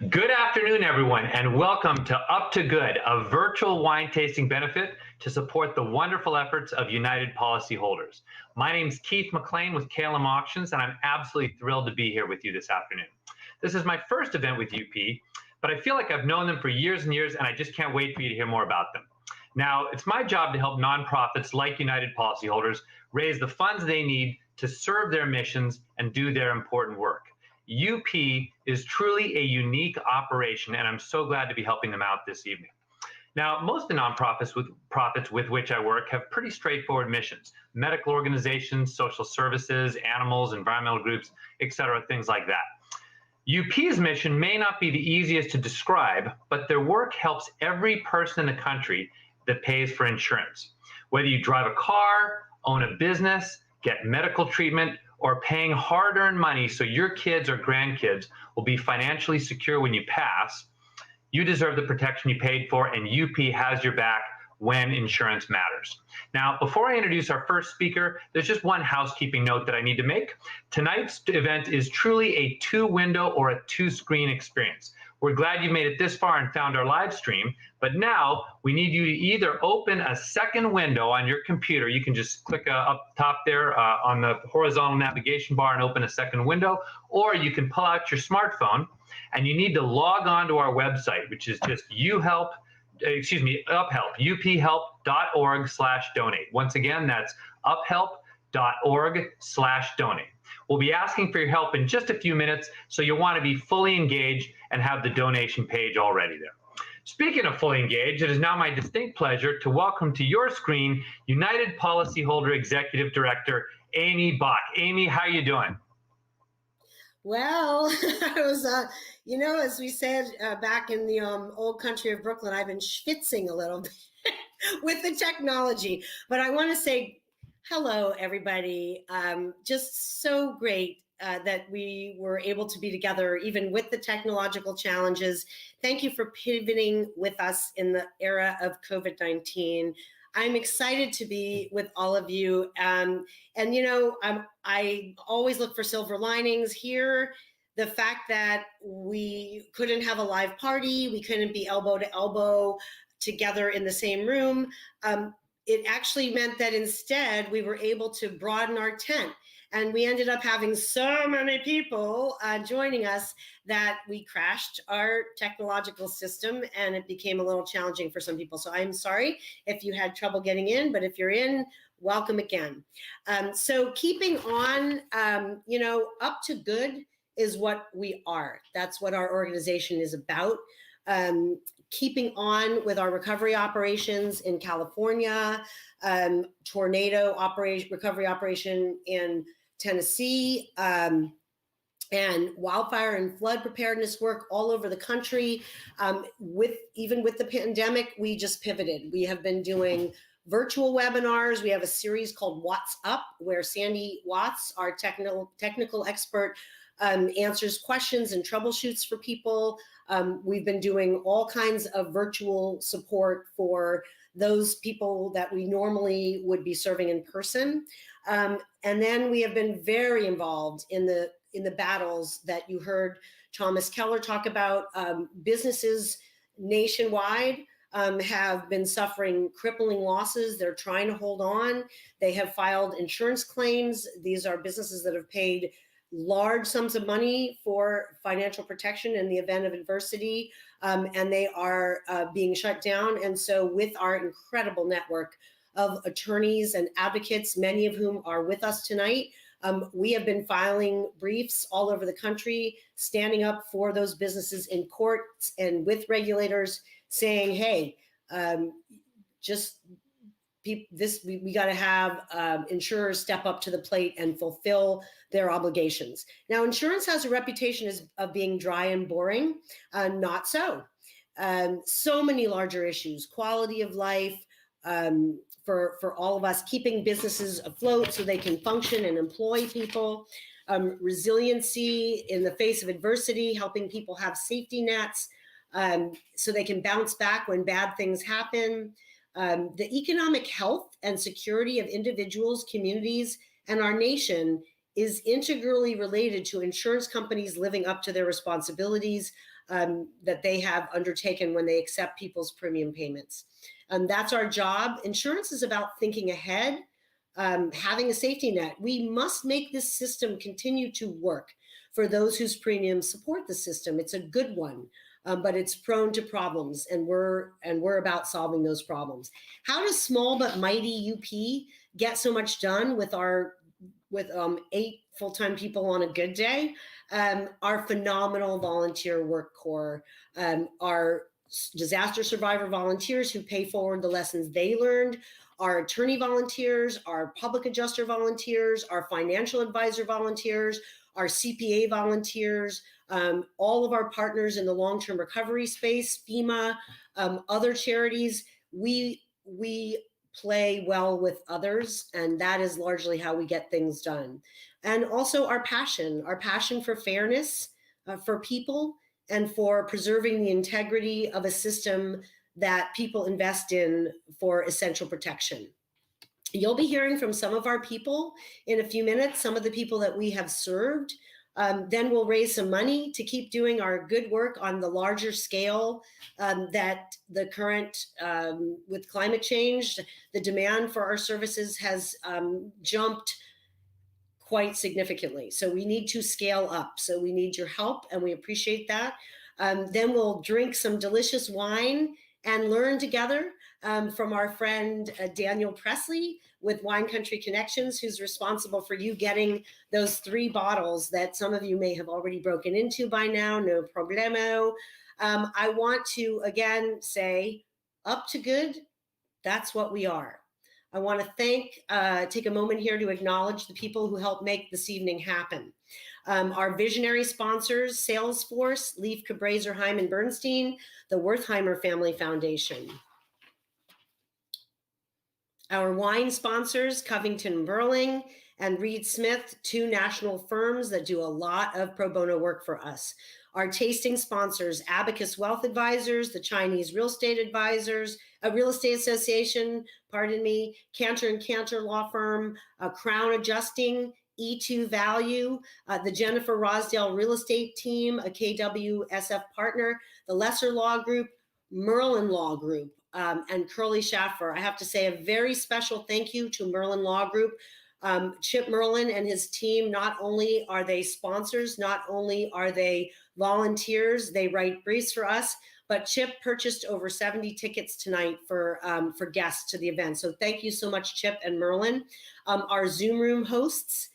Good afternoon, everyone, and welcome to Up to Good, a virtual wine tasting benefit to support the wonderful efforts of United policyholders. My name is Keith McLean with KLM Auctions, and I'm absolutely thrilled to be here with you this afternoon. This is my first event with UP, but I feel like I've known them for years and years, and I just can't wait for you to hear more about them. Now, it's my job to help nonprofits like United policyholders raise the funds they need to serve their missions and do their important work. UP is truly a unique operation, and I'm so glad to be helping them out this evening. Now, most of the nonprofits with which I work have pretty straightforward missions: medical organizations, social services, animals, environmental groups, etc., things like that. UP's mission may not be the easiest to describe, but their work helps every person in the country that pays for insurance. Whether you drive a car, own a business, get medical treatment, or paying hard-earned money so your kids or grandkids will be financially secure when you pass, you deserve the protection you paid for, and UP has your back when insurance matters. Now, before I introduce our first speaker, there's just one housekeeping note that I need to make. Tonight's event is truly a two-window or a two-screen experience. We're glad you made it this far and found our live stream, but now we need you to either open a second window on your computer. You can just click up top there on the horizontal navigation bar and open a second window, or you can pull out your smartphone and you need to log on to our website, which is just uphelp.org/donate. Once again, that's uphelp.org/donate. We'll be asking for your help in just a few minutes, so you'll want to be fully engaged and have the donation page already there. Speaking of fully engaged, it is now my distinct pleasure to welcome to your screen United Policyholder Executive Director, Amy Bach. Amy, how are you doing? Well, I was, as we said back in the old country of Brooklyn, I've been schwitzing a little bit with the technology. But I want to say hello, everybody. Just so great that we were able to be together, even with the technological challenges. Thank you for pivoting with us in the era of COVID-19. I'm excited to be with all of you. I always look for silver linings here. The fact that we couldn't have a live party, we couldn't be elbow to elbow together in the same room. It actually meant that instead we were able to broaden our tent. And we ended up having so many people joining us that we crashed our technological system, and it became a little challenging for some people. So I'm sorry if you had trouble getting in, but if you're in, welcome again. So keeping on, Up to Good is what we are. That's what our organization is about. Keeping on with our recovery operations in California, tornado recovery operation in Tennessee, and wildfire and flood preparedness work all over the country. Even with the pandemic, we just pivoted. We have been doing virtual webinars. We have a series called What's Up, where Sandy Watts, our technical expert, answers questions and troubleshoots for people. We've been doing all kinds of virtual support for those people that we normally would be serving in person. And then we have been very involved in the battles that you heard Thomas Keller talk about. Businesses nationwide have been suffering crippling losses. They're trying to hold on. They have filed insurance claims. These are businesses that have paid large sums of money for financial protection in the event of adversity, and they are being shut down. And so with our incredible network of attorneys and advocates, many of whom are with us tonight, we have been filing briefs all over the country, standing up for those businesses in courts and with regulators, saying, hey, we got to have insurers step up to the plate and fulfill their obligations. Now, insurance has a reputation of being dry and boring. Not so. So many larger issues: quality of life for all of us, keeping businesses afloat so they can function and employ people, resiliency in the face of adversity, helping people have safety nets so they can bounce back when bad things happen. The economic health and security of individuals, communities, and our nation is integrally related to insurance companies living up to their responsibilities. that they have undertaken when they accept people's premium payments. That's our job. Insurance is about thinking ahead, having a safety net. We must make this system continue to work for those whose premiums support the system. It's a good one, but it's prone to problems, and we're about solving those problems. How does small but mighty UP get so much done with 8 full-time people on a good day? Our phenomenal volunteer work corps, our disaster survivor volunteers who pay forward the lessons they learned, our attorney volunteers, our public adjuster volunteers, our financial advisor volunteers, our CPA volunteers, all of our partners in the long-term recovery space, FEMA, other charities. We play well with others, and that is largely how we get things done. And also our passion for fairness, for people, and for preserving the integrity of a system that people invest in for essential protection. You'll be hearing from some of our people in a few minutes, some of the people that we have served. Then we'll raise some money to keep doing our good work on the larger scale that the current, with climate change, the demand for our services has jumped quite significantly. So we need to scale up. So we need your help, and we appreciate that. Then we'll drink some delicious wine and learn together from our friend Daniel Presley with Wine Country Connections, who's responsible for you getting those 3 bottles that some of you may have already broken into by now. No problemo. I want to again say, up to good, that's what we are. I want to take a moment here to acknowledge the people who helped make this evening happen. Our visionary sponsors, Salesforce, Leif Cabraser, Hyman Bernstein, the Wertheimer Family Foundation. Our wine sponsors, Covington and Burling and Reed Smith, 2 national firms that do a lot of pro bono work for us. Our tasting sponsors, Abacus Wealth Advisors, the Chinese Real Estate Advisors, a Real Estate Association, Cantor and Cantor Law Firm, Crown Adjusting, E2 Value, the Jennifer Rosdale Real Estate Team, a KWSF partner, the Lesser Law Group, Merlin Law Group, and Curly Schaffer. I have to say a very special thank you to Merlin Law Group. Chip Merlin and his team, not only are they sponsors, not only are they volunteers, they write briefs for us, but Chip purchased over 70 tickets tonight for guests to the event. So thank you so much, Chip and Merlin. Our Zoom room hosts,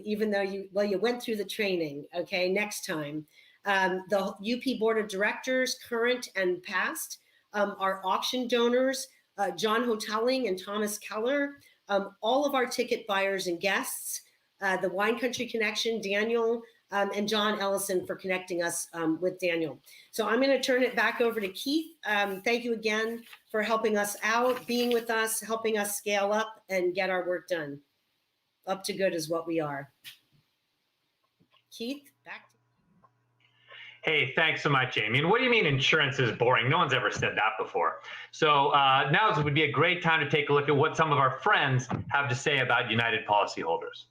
even though you went through the training, okay, next time. The UP Board of Directors, current and past, our auction donors, John Hotelling and Thomas Keller, all of our ticket buyers and guests, the Wine Country Connection, Daniel, and John Ellison for connecting us with Daniel. So I'm going to turn it back over to Keith. Thank you again for helping us out, being with us, helping us scale up and get our work done. Up to good is what we are. Keith, back to you. Hey, thanks so much, Amy. And what do you mean insurance is boring? No one's ever said that before. So now would be a great time to take a look at what some of our friends have to say about United policyholders.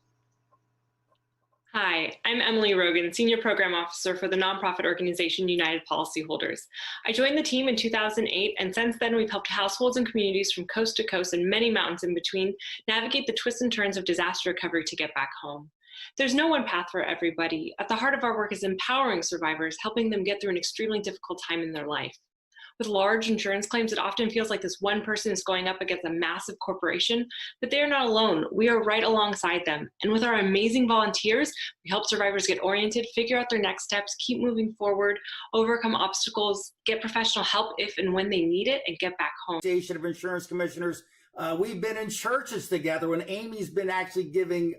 Hi, I'm Emily Rogan, Senior Program Officer for the nonprofit organization United Policyholders. I joined the team in 2008, and since then we've helped households and communities from coast to coast and many mountains in between navigate the twists and turns of disaster recovery to get back home. There's no one path for everybody. At the heart of our work is empowering survivors, helping them get through an extremely difficult time in their life. With large insurance claims, it often feels like this one person is going up against a massive corporation, but they are not alone. We are right alongside them. And with our amazing volunteers, we help survivors get oriented, figure out their next steps, keep moving forward, overcome obstacles, get professional help if and when they need it, and get back home. Association of Insurance Commissioners, we've been in churches together when Amy's been actually giving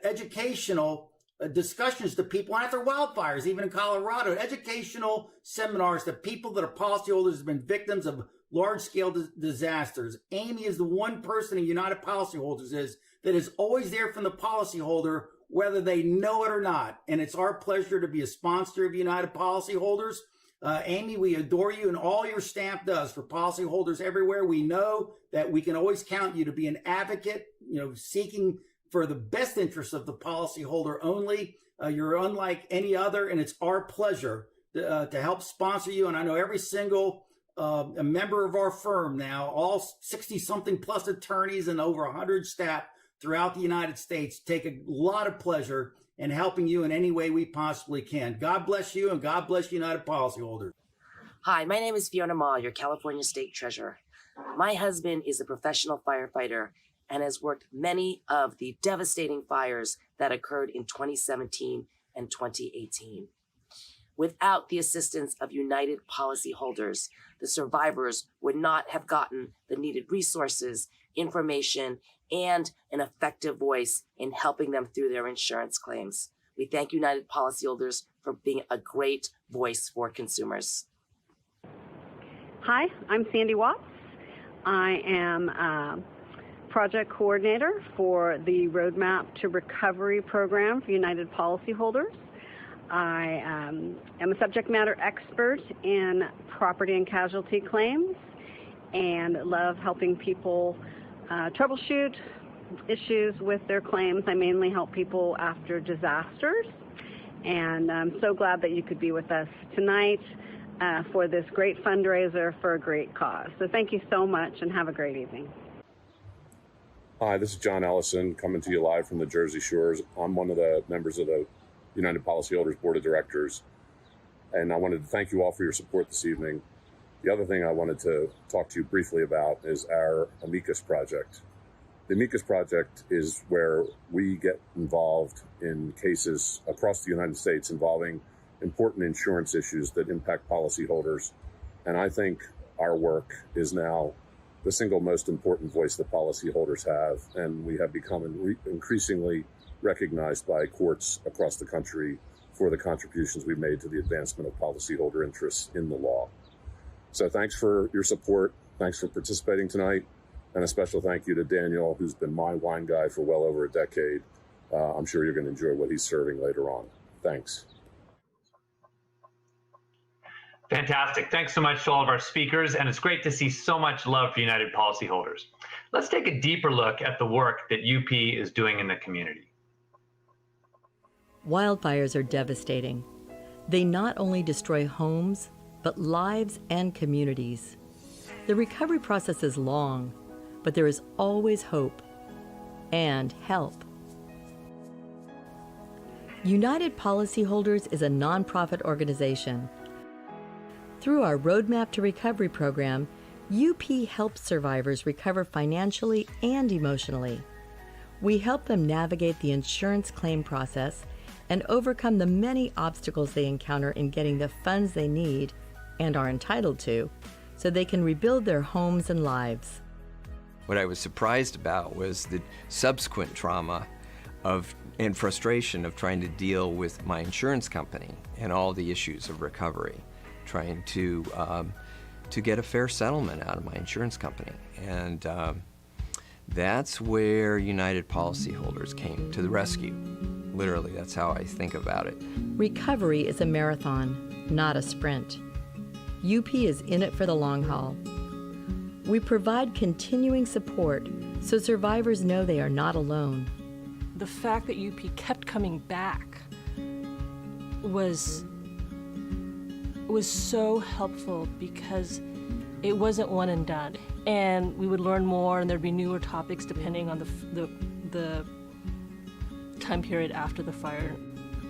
educational discussions to people after wildfires, even in Colorado, educational seminars to people that are policyholders have been victims of large-scale disasters. Amy is the one person in United Policyholders that is always there from the policyholder, whether they know it or not. And it's our pleasure to be a sponsor of United Policyholders. Amy, we adore you and all your staff does for policyholders everywhere. We know that we can always count you to be an advocate, seeking for the best interest of the policyholder only. You're unlike any other, and it's our pleasure to help sponsor you. And I know every single a member of our firm now, all 60-something plus attorneys and over 100 staff throughout the United States, take a lot of pleasure in helping you in any way we possibly can. God bless you, and God bless United Policyholders. Hi, my name is Fiona Ma, your California State Treasurer. My husband is a professional firefighter and has worked many of the devastating fires that occurred in 2017 and 2018. Without the assistance of United Policyholders, the survivors would not have gotten the needed resources, information, and an effective voice in helping them through their insurance claims. We thank United Policyholders for being a great voice for consumers. Hi, I'm Sandy Watts. I am a project coordinator for the Roadmap to Recovery program for United Policyholders. I am a subject matter expert in property and casualty claims and love helping people troubleshoot issues with their claims. I mainly help people after disasters, and I'm so glad that you could be with us tonight for this great fundraiser for a great cause. So thank you so much and have a great evening. Hi, this is John Ellison coming to you live from the Jersey Shores. I'm one of the members of the United Policyholders Board of Directors, and I wanted to thank you all for your support this evening. The other thing I wanted to talk to you briefly about is our Amicus Project. The Amicus Project is where we get involved in cases across the United States involving important insurance issues that impact policyholders, and I think our work is now the single most important voice that policyholders have, and we have become increasingly recognized by courts across the country for the contributions we've made to the advancement of policyholder interests in the law. So thanks for your support. Thanks for participating tonight. And a special thank you to Daniel, who's been my wine guy for well over a decade. I'm sure you're going to enjoy what he's serving later on. Thanks. Fantastic. Thanks so much to all of our speakers, and it's great to see so much love for United Policyholders. Let's take a deeper look at the work that UP is doing in the community. Wildfires are devastating. They not only destroy homes, but lives and communities. The recovery process is long, but there is always hope and help. United Policyholders is a nonprofit organization. Through our Roadmap to Recovery program, UP helps survivors recover financially and emotionally. We help them navigate the insurance claim process and overcome the many obstacles they encounter in getting the funds they need and are entitled to so they can rebuild their homes and lives. What I was surprised about was the subsequent trauma and frustration of trying to deal with my insurance company and all the issues of recovery, trying to get a fair settlement out of my insurance company. And that's where United Policyholders came to the rescue. Literally, that's how I think about it. Recovery is a marathon, not a sprint. UP is in it for the long haul. We provide continuing support so survivors know they are not alone. The fact that UP kept coming back was so helpful because it wasn't one and done. And we would learn more and there'd be newer topics depending on the time period after the fire.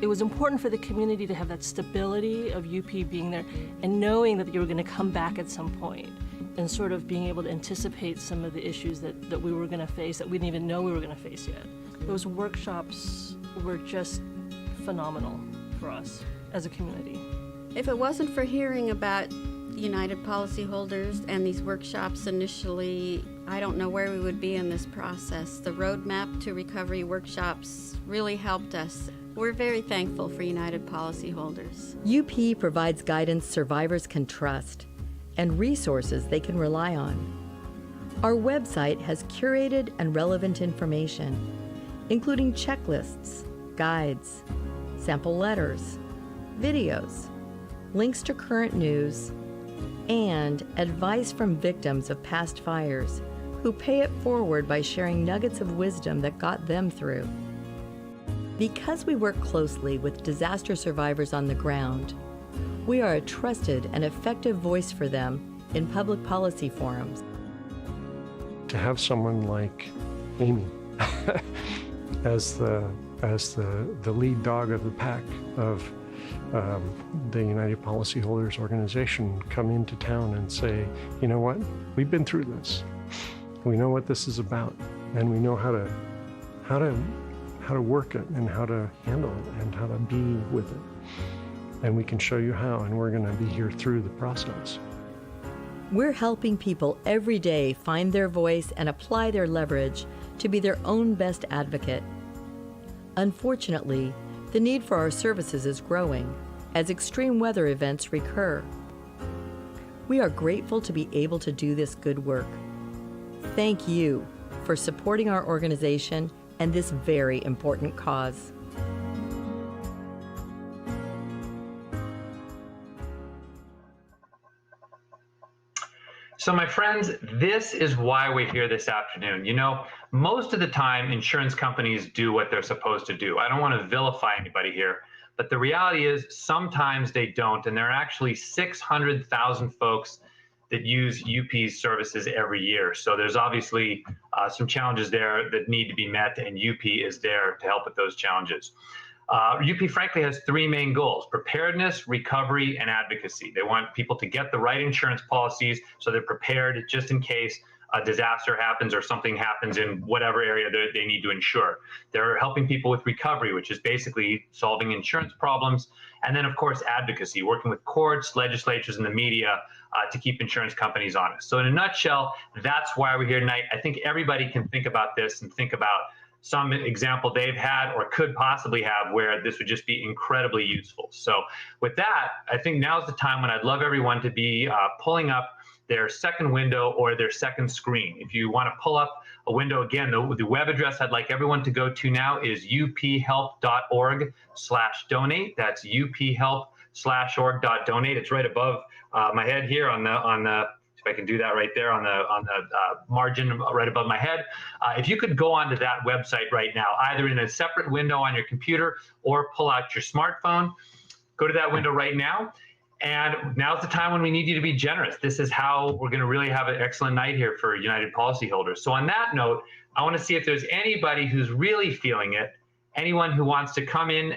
It was important for the community to have that stability of UP being there and knowing that you were going to come back at some point and sort of being able to anticipate some of the issues that we were going to face that we didn't even know we were going to face yet. Those workshops were just phenomenal for us as a community. If it wasn't for hearing about United Policyholders and these workshops initially, I don't know where we would be in this process. The Roadmap to Recovery workshops really helped us. We're very thankful for United Policyholders. UP provides guidance survivors can trust and resources they can rely on. Our website has curated and relevant information, including checklists, guides, sample letters, videos, links to current news, and advice from victims of past fires who pay it forward by sharing nuggets of wisdom that got them through. Because we work closely with disaster survivors on the ground, we are a trusted and effective voice for them in public policy forums. To have someone like Amy as the lead dog of the pack of the United Policyholders Organization come into town and say, you know what, we've been through this. We know what this is about, and we know how to work it and how to handle it and how to be with it. And we can show you how, and we're going to be here through the process. We're helping people every day find their voice and apply their leverage to be their own best advocate. Unfortunately, the need for our services is growing as extreme weather events recur. We are grateful to be able to do this good work. Thank you for supporting our organization and this very important cause. So my friends, this is why we're here this afternoon. You know, most of the time, insurance companies do what they're supposed to do. I don't want to vilify anybody here, but the reality is sometimes they don't. And there are actually 600,000 folks that use UP's services every year. So there's obviously some challenges there that need to be met, and UP is there to help with those challenges. UP frankly has three main goals: preparedness, recovery, and advocacy. They want people to get the right insurance policies so they're prepared just in case a disaster happens or something happens in whatever area they need to insure. They're helping people with recovery, which is basically solving insurance problems. And then, of course, advocacy, working with courts, legislatures, and the media to keep insurance companies honest. So in a nutshell, that's why we're here tonight. I think everybody can think about this and think about some example they've had or could possibly have where this would just be incredibly useful. So with that, I think now's the time when I'd love everyone to be pulling up their second window or their second screen. If you want to pull up a window, again, the web address I'd like everyone to go to now is uphelp.org/donate. That's uphelp/org.donate. It's right above my head here on the if I can do that right there on the margin right above my head. If you could go onto that website right now, either in a separate window on your computer or pull out your smartphone, go to that window right now. And now's the time when we need you to be generous. This is how we're going to really have an excellent night here for United Policyholders. So on that note, I want to see if there's anybody who's really feeling it, anyone who wants to come in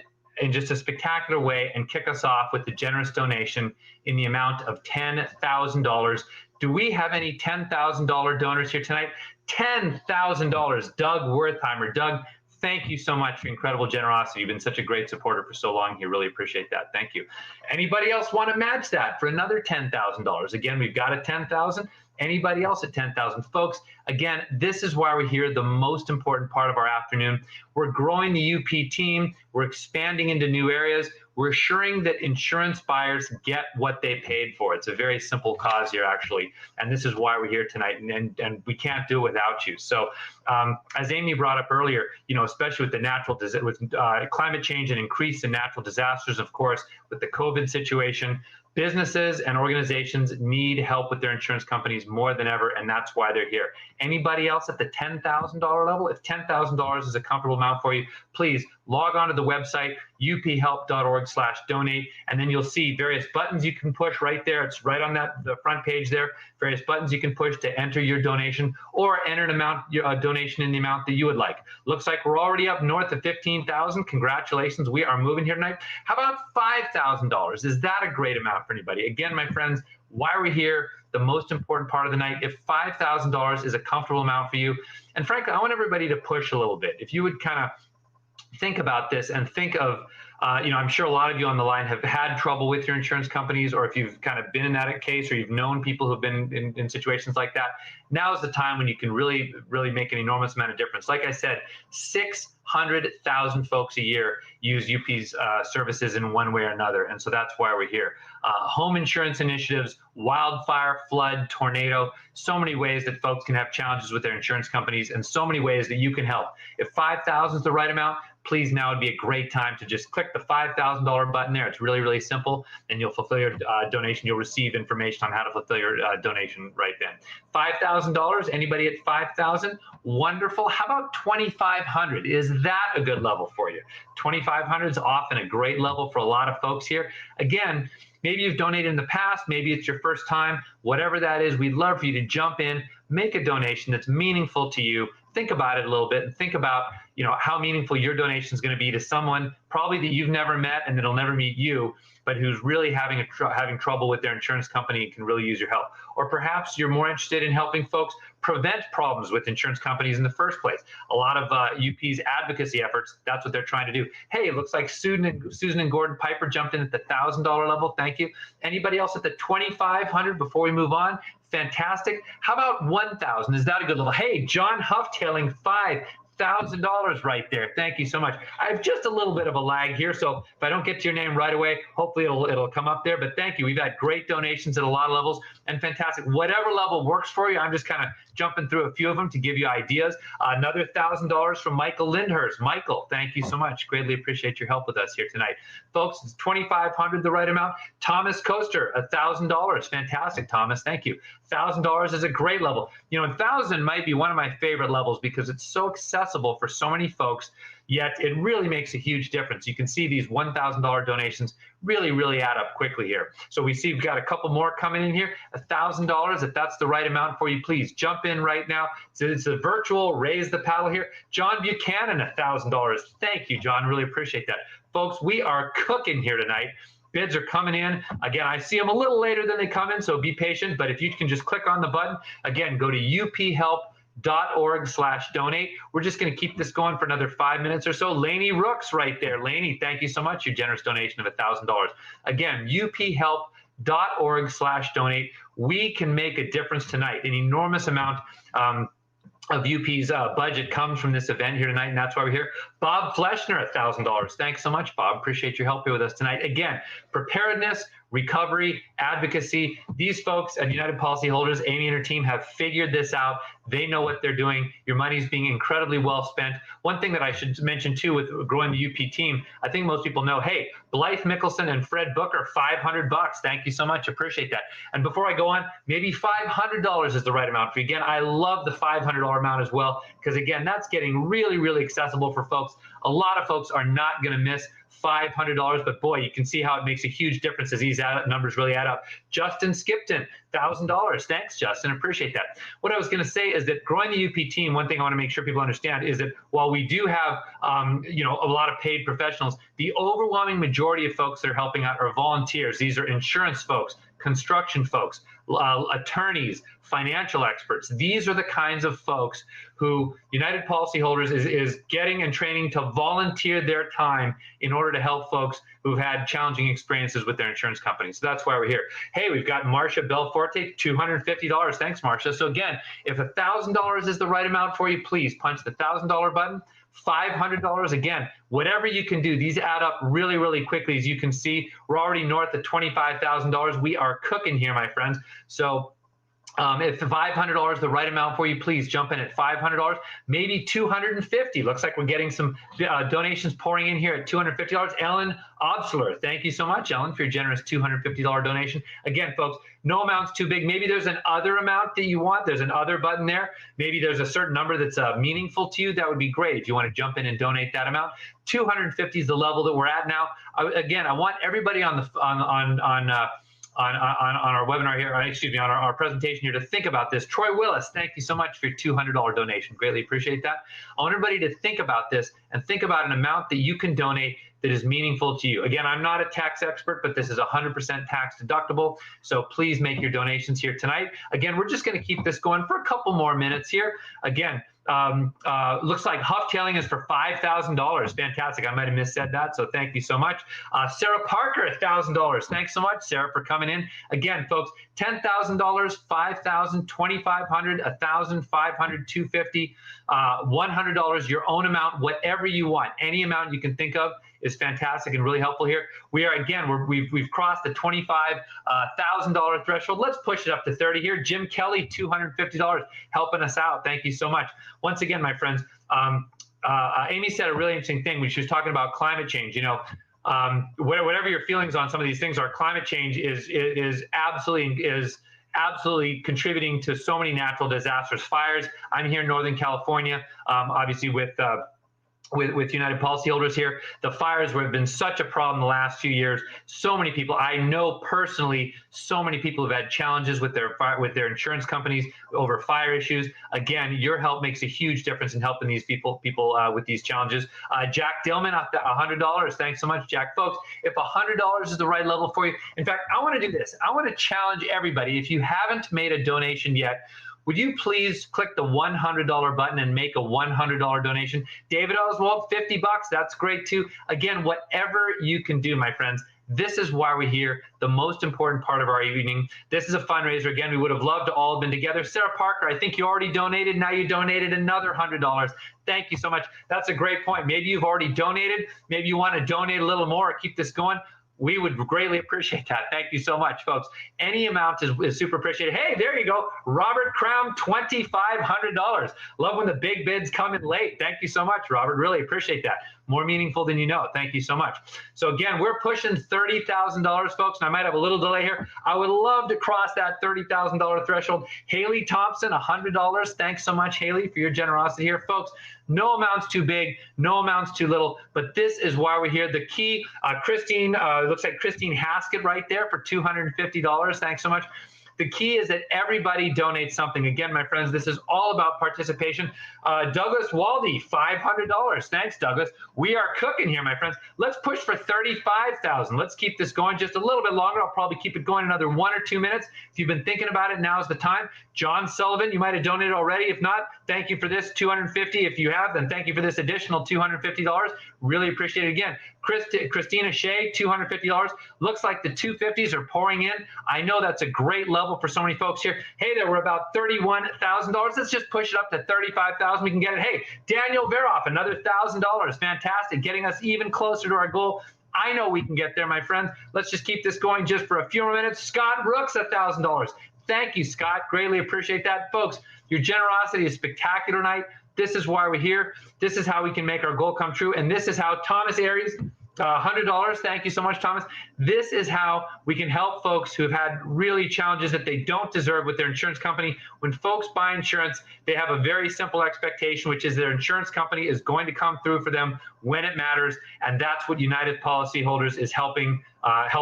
just a spectacular way and kick us off with a generous donation in the amount of $10,000. Do we have any $10,000 donors here tonight? $10,000. Doug Wertheimer. Doug, thank you so much for incredible generosity. You've been such a great supporter for so long here. Really appreciate that. Thank you. Anybody else want to match that for another $10,000? Again, we've got a $10,000. Anybody else at 10,000? Folks, again, this is why we're here, the most important part of our afternoon. We're growing the UP team. We're expanding into new areas. We're assuring that insurance buyers get what they paid for. It's a very simple cause here, actually. And this is why we're here tonight. And we can't do it without you. So as Amy brought up earlier, you know, especially with the with climate change and increase in natural disasters, of course, with the COVID situation, businesses and organizations need help with their insurance companies more than ever, and that's why they're here. Anybody else at the $10,000 level? If $10,000 is a comfortable amount for you, please log on to the website, uphelp.org/donate, and then you'll see various buttons you can push right there. It's right on the front page there. Various buttons you can push to enter your donation or enter an amount, donation in the amount that you would like. Looks like we're already up north of 15,000. Congratulations, we are moving here tonight. How about $5,000? Is that a great amount for anybody? Again, my friends, why are we here? The most important part of the night. If $5,000 is a comfortable amount for you, and frankly, I want everybody to push a little bit. If you would kind of think about this and think of, I'm sure a lot of you on the line have had trouble with your insurance companies, or if you've kind of been in that case, or you've known people who've been in situations like that, now is the time when you can really, really make an enormous amount of difference. Like I said, 600,000 folks a year use UP's services in one way or another, and so that's why we're here. Home insurance initiatives, wildfire, flood, tornado, so many ways that folks can have challenges with their insurance companies, and so many ways that you can help. If 5,000 is the right amount, please, now would be a great time to just click the $5,000 button there. It's really, really simple, and you'll fulfill your donation. You'll receive information on how to fulfill your donation right then. $5,000, anybody at $5,000? Wonderful. How about $2,500? Is that a good level for you? $2,500 is often a great level for a lot of folks here. Again, maybe you've donated in the past, maybe it's your first time, whatever that is, we'd love for you to jump in, make a donation that's meaningful to you. Think about it a little bit and think about, how meaningful your donation is going to be to someone probably that you've never met and that'll never meet you, but who's really having trouble with their insurance company and can really use your help. Or perhaps you're more interested in helping folks prevent problems with insurance companies in the first place. A lot of UP's advocacy efforts, that's what they're trying to do. Hey, it looks like Susan and Gordon Piper jumped in at the $1,000 level. Thank you. Anybody else at the $2,500 before we move on? Fantastic. How about $1,000? Is that a good level? Hey, John Hufftailing, $5,000 right there. Thank you so much. I have just a little bit of a lag here, so if I don't get to your name right away, hopefully it'll come up there. But thank you. We've had great donations at a lot of levels, and fantastic. Whatever level works for you, I'm just kind of jumping through a few of them to give you ideas. Another $1,000 from Michael Lindhurst. Michael, thank you so much. Greatly appreciate your help with us here tonight. Folks, is $2,500 the right amount? Thomas Coaster, $1,000. Fantastic, Thomas. Thank you. $1,000 is a great level. 1,000 might be one of my favorite levels because it's so accessible for so many folks, yet it really makes a huge difference. You can see these $1,000 donations really, really add up quickly here. So we see we've got a couple more coming in here. $1,000, if that's the right amount for you, please jump in right now. So it's a virtual raise the paddle here. John Buchanan, $1,000. Thank you, John. Really appreciate that. Folks, we are cooking here tonight. Bids are coming in. Again, I see them a little later than they come in, so be patient. But if you can just click on the button, again, go to uphelp.org/donate. We're just going to keep this going for another 5 minutes or so. Lainey Rooks right there. Lainey, thank you so much. Your generous donation of $1,000. Again, uphelp.org/donate. We can make a difference tonight. An enormous amount of UP's budget comes from this event here tonight, and that's why we're here. Bob Fleshner, $1,000. Thanks so much, Bob. Appreciate your help here with us tonight. Again, preparedness, recovery, advocacy. These folks at United Policyholders, Amy and her team, have figured this out. They know what they're doing. Your money's being incredibly well spent. One thing that I should mention too with growing the UP team, I think most people know, hey, Blythe Mickelson and Fred Booker, $500. Thank you so much. Appreciate that. And before I go on, maybe $500 is the right amount for you. Again, I love the $500 amount as well, because again, that's getting really, really accessible for folks. A lot of folks are not going to miss $500, but boy, you can see how it makes a huge difference as these numbers really add up. Justin Skipton, $1,000. Thanks, Justin. Appreciate that. What I was going to say is that growing the UP team, one thing I want to make sure people understand is that while we do have, a lot of paid professionals, the overwhelming majority of folks that are helping out are volunteers. These are insurance folks, construction folks, attorneys, financial experts. These are the kinds of folks who United Policyholders is getting and training to volunteer their time in order to help folks who've had challenging experiences with their insurance companies. So that's why we're here. Hey, we've got Marcia Belforte, $250. Thanks, Marcia. So again, if $1,000 is the right amount for you, please punch the $1,000 button. $500, again, whatever you can do, these add up really, really quickly. As you can see, we're already north of $25,000. We are cooking here, my friends. So if $500 is the right amount for you, please jump in at $500, maybe $250. Looks like we're getting some donations pouring in here at $250. Ellen Obsler, thank you so much, Ellen, for your generous $250 donation. Again, folks, no amount's too big. Maybe there's an other amount that you want. There's an other button there. Maybe there's a certain number that's meaningful to you. That would be great if you want to jump in and donate that amount. 250 is the level that we're at now. Again, I want everybody on our webinar here, on our presentation here, to think about this. Troy Willis, thank you so much for your $200 donation. Greatly appreciate that. I want everybody to think about this and think about an amount that you can donate that is meaningful to you. Again, I'm not a tax expert, but this is 100% tax deductible. So please make your donations here tonight. Again, we're just going to keep this going for a couple more minutes here. Again, looks like Hufftailing is for $5,000. Fantastic. I might have missaid that, so thank you so much. Sarah Parker, $1,000. Thanks so much, Sarah, for coming in. Again, folks, $10,000, $5,000, $2,500, $1,000, $500, $250, $100, your own amount, whatever you want. Any amount you can think of is fantastic and really helpful here. We are, again, we've crossed the $25,000 threshold. Let's push it up to 30 here. Jim Kelly, $250, helping us out. Thank you so much. Once again, my friends, Amy said a really interesting thing when she was talking about climate change. You know, whatever your feelings on some of these things are, climate change is absolutely contributing to so many natural disasters. Fires. I'm here in Northern California, obviously with United Policyholders here. The fires have been such a problem the last few years. So many people, I know personally, so many people have had challenges with their insurance companies over fire issues. Again, your help makes a huge difference in helping these people with these challenges. Jack Dillman, $100. Thanks so much, Jack. Folks, if $100 is the right level for you, in fact, I want to do this. I want to challenge everybody. If you haven't made a donation yet, would you please click the $100 button and make a $100 donation? David Oswald, $50, that's great too. Again, whatever you can do, my friends, this is why we're here, the most important part of our evening. This is a fundraiser. Again, we would have loved to all have been together. Sarah Parker, I think you already donated. Now you donated another $100. Thank you so much. That's a great point. Maybe you've already donated. Maybe you want to donate a little more or keep this going. We would greatly appreciate that. Thank you so much, folks. Any amount is super appreciated. Hey, there you go. Robert Crown, $2,500. Love when the big bids come in late. Thank you so much, Robert. Really appreciate that. More meaningful than you know. Thank you so much. So again, we're pushing $30,000, folks, and I might have a little delay here. I would love to cross that $30,000 threshold. Haley Thompson, $100. Thanks so much, Haley, for your generosity here. Folks, no amount's too big, no amount's too little, but this is why we're here. The key, Christine, looks like Christine Haskett right there for $250. Thanks so much. The key is that everybody donates something. Again, my friends, this is all about participation. Douglas Waldy, $500. Thanks, Douglas. We are cooking here, my friends. Let's push for $35,000. Let's keep this going just a little bit longer. I'll probably keep it going another 1 or 2 minutes. If you've been thinking about it, now's the time. John Sullivan, you might have donated already. If not, thank you for this, $250. If you have, then thank you for this additional $250. Really appreciate it again. Christina Shea, $250. Looks like the 250s are pouring in. I know that's a great level for so many folks here. Hey there, we're about $31,000. Let's just push it up to $35,000. We can get it. Hey, Daniel Veroff, another $1,000. Fantastic, getting us even closer to our goal. I know we can get there, my friends. Let's just keep this going just for a few more minutes. Scott Brooks, $1,000. Thank you, Scott. Greatly appreciate that. Folks, your generosity is spectacular tonight. This is why we're here. This is how we can make our goal come true. And this is how Thomas Aries, $100. Thank you so much, Thomas. This is how we can help folks who have had really challenges that they don't deserve with their insurance company. When folks buy insurance, they have a very simple expectation, which is their insurance company is going to come through for them when it matters. And that's what United Policyholders is helping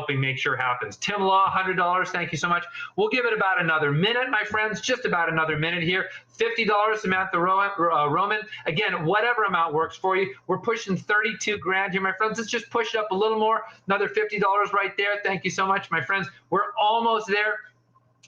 make sure happens. Tim Law, $100. Thank you so much. We'll give it about another minute, my friends, just about another minute here. $50, Samantha Roman. Again, whatever amount works for you. We're pushing 32 grand here, my friends. Let's just push it up a little more. Another $50 right there. Thank you so much, my friends. We're almost there.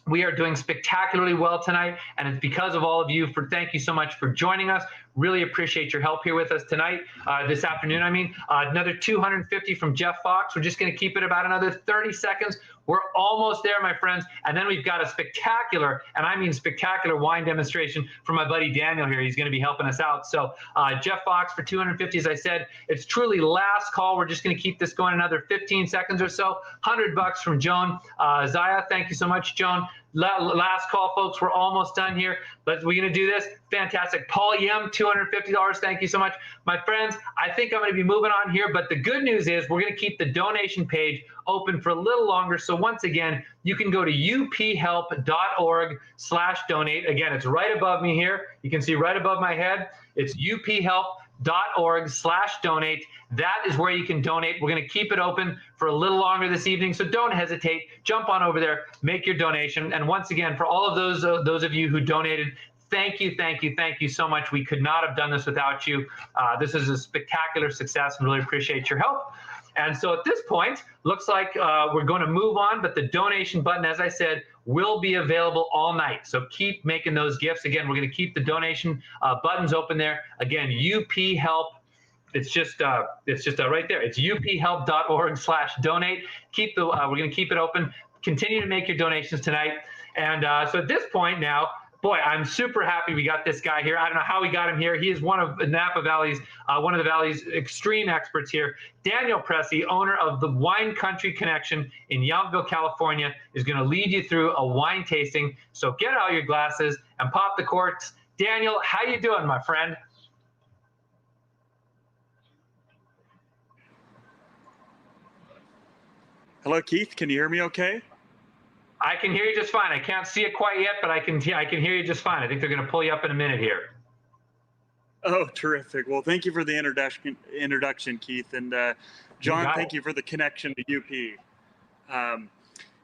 We are doing spectacularly well tonight, and it's because of all of you. Thank you so much for joining us. Really appreciate your help here with us tonight, this afternoon. Another 250 from Jeff Fox. We're just going to keep it about another 30 seconds. We're almost there, my friends. And then we've got a spectacular, and I mean spectacular, wine demonstration from my buddy Daniel here. He's going to be helping us out. So Jeff Fox for 250, as I said, it's truly last call. We're just going to keep this going another 15 seconds or so. $100 from Joan Zaya. Thank you so much, Joan. Last call, folks. We're almost done here, but we're going to do this. Fantastic. Paul Yem, $250. Thank you so much. My friends, I think I'm going to be moving on here, but the good news is we're going to keep the donation page open for a little longer. So once again, you can go to uphelp.org/donate. Again, it's right above me here. You can see right above my head. It's uphelp.org/donate. That is where you can donate. We're going to keep it open for a little longer this evening, so don't hesitate. Jump on over there, make your donation. And once again, for all of those of you who donated, thank you so much. We could not have done this without you. This is a spectacular success, and really appreciate your help. And so at this point, looks like we're going to move on, but the donation button, as I said, will be available all night. So keep making those gifts. Again, we're going to keep the donation buttons open there. Again, UP Help. It's just right there. It's uphelp.org/donate. We're going to keep it open. Continue to make your donations tonight. And so at this point now, boy, I'm super happy we got this guy here. I don't know how we got him here. He is one of Napa Valley's, one of the Valley's extreme experts here. Daniel Pressey, owner of the Wine Country Connection in Yountville, California, is going to lead you through a wine tasting. So get out your glasses and pop the corks. Daniel, how you doing, my friend? Hello, Keith. Can you hear me okay? I can hear you just fine. I can't see it quite yet, but I can hear you just fine. I think they're going to pull you up in a minute here. Oh, terrific. Well, thank you for the introduction, Keith. And John, thank you for the connection to UP.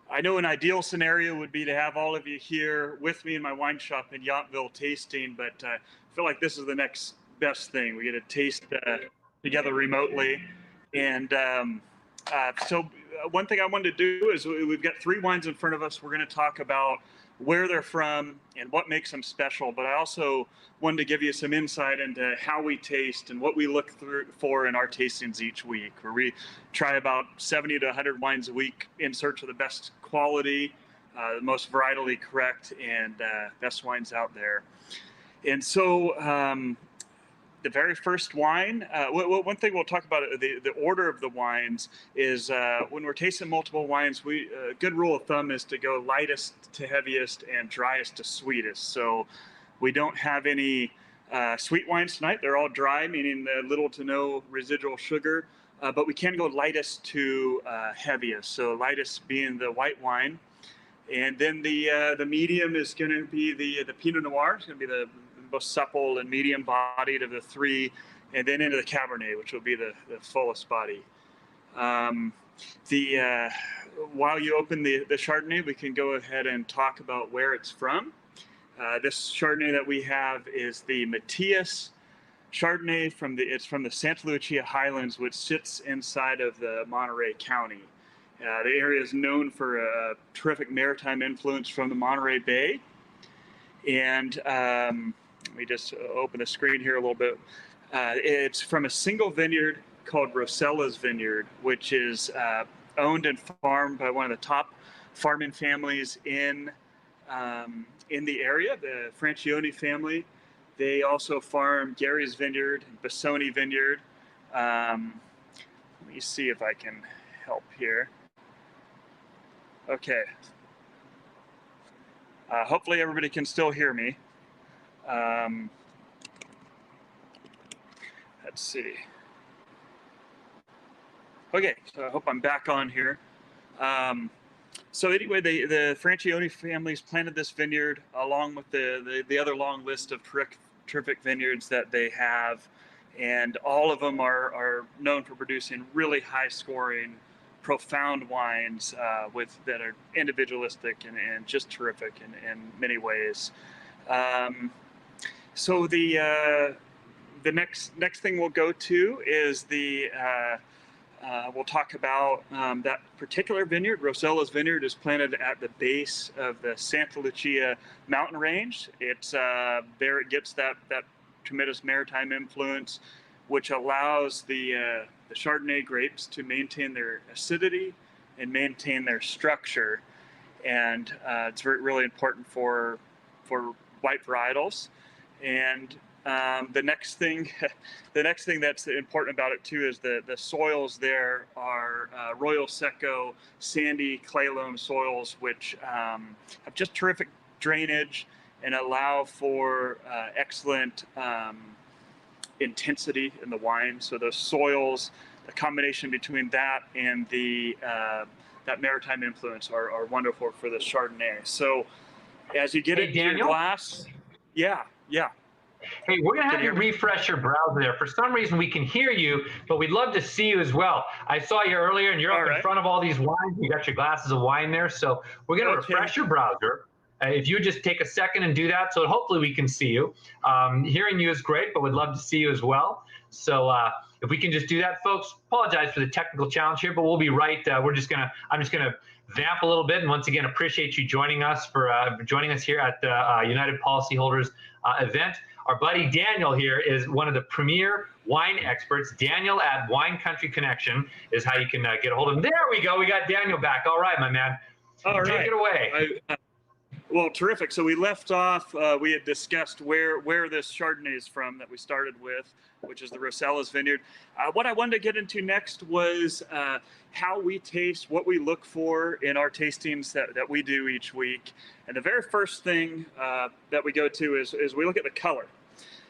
I know an ideal scenario would be to have all of you here with me in my wine shop in Yountville tasting, but I feel like this is the next best thing. We get to taste together remotely. And so one thing I wanted to do is we've got 3 wines in front of us. We're going to talk about where they're from and what makes them special. But I also wanted to give you some insight into how we taste and what we look for in our tastings each week, where we try about 70 to 100 wines a week in search of the best quality, the most varietally correct, and best wines out there. And so the very first wine, one thing we'll talk about, the order of the wines is when we're tasting multiple wines, a good rule of thumb is to go lightest to heaviest and driest to sweetest. So we don't have any sweet wines tonight. They're all dry, meaning little to no residual sugar, but we can go lightest to heaviest. So lightest being the white wine. And then the medium is going to be the Pinot Noir. It's going to be the most supple and medium bodied of the 3, and then into the Cabernet, which will be the fullest body. While you open the Chardonnay, we can go ahead and talk about where it's from. This Chardonnay that we have is the Matthias Chardonnay it's from the Santa Lucia Highlands, which sits inside of the Monterey County. The area is known for a terrific maritime influence from the Monterey Bay. And let me just open the screen here a little bit. It's from a single vineyard called Rosella's Vineyard, which is owned and farmed by one of the top farming families in the area, the Francione family. They also farm Gary's Vineyard, Bassoni Vineyard. Let me see if I can help here. Okay. Hopefully everybody can still hear me. Let's see. Okay, so I hope I'm back on here. So anyway, the Francione families planted this vineyard along with the other long list of terrific vineyards that they have, and all of them are known for producing really high scoring, profound wines that are individualistic and just terrific in many ways. So the next thing we'll go to is we'll talk about that particular vineyard. Rosella's Vineyard is planted at the base of the Santa Lucia mountain range. It's there it gets that tremendous maritime influence, which allows the Chardonnay grapes to maintain their acidity and maintain their structure, and it's really important for white varietals. And the next thing that's important about it too is the soils there are Royal Seco sandy clay loam soils, which have just terrific drainage and allow for excellent intensity in the wine. So those soils, the combination between that and that maritime influence are wonderful for the Chardonnay. So as you get into your glass, yeah. Hey, we're going to have you refresh your browser there. For some reason, we can hear you, but we'd love to see you as well. I saw you earlier, and you're up in front of all these wines. You got your glasses of wine there. So we're going to refresh your browser. If you just take a second and do that, so hopefully we can see you. Hearing you is great, but we'd love to see you as well. So if we can just do that, folks, apologize for the technical challenge here, but we'll be right. I'm just gonna vamp a little bit, and once again, appreciate you joining us here at the United Policyholders event. Our buddy Daniel here is one of the premier wine experts. Daniel at Wine Country Connection is how you can get a hold of him. There we go. We got Daniel back. All right, my man. Take it away. Well, terrific. So we left off, we had discussed where this Chardonnay is from that we started with, which is the Rosella's Vineyard. What I wanted to get into next was how we taste, what we look for in our tastings that we do each week. And the very first thing that we go to is we look at the color.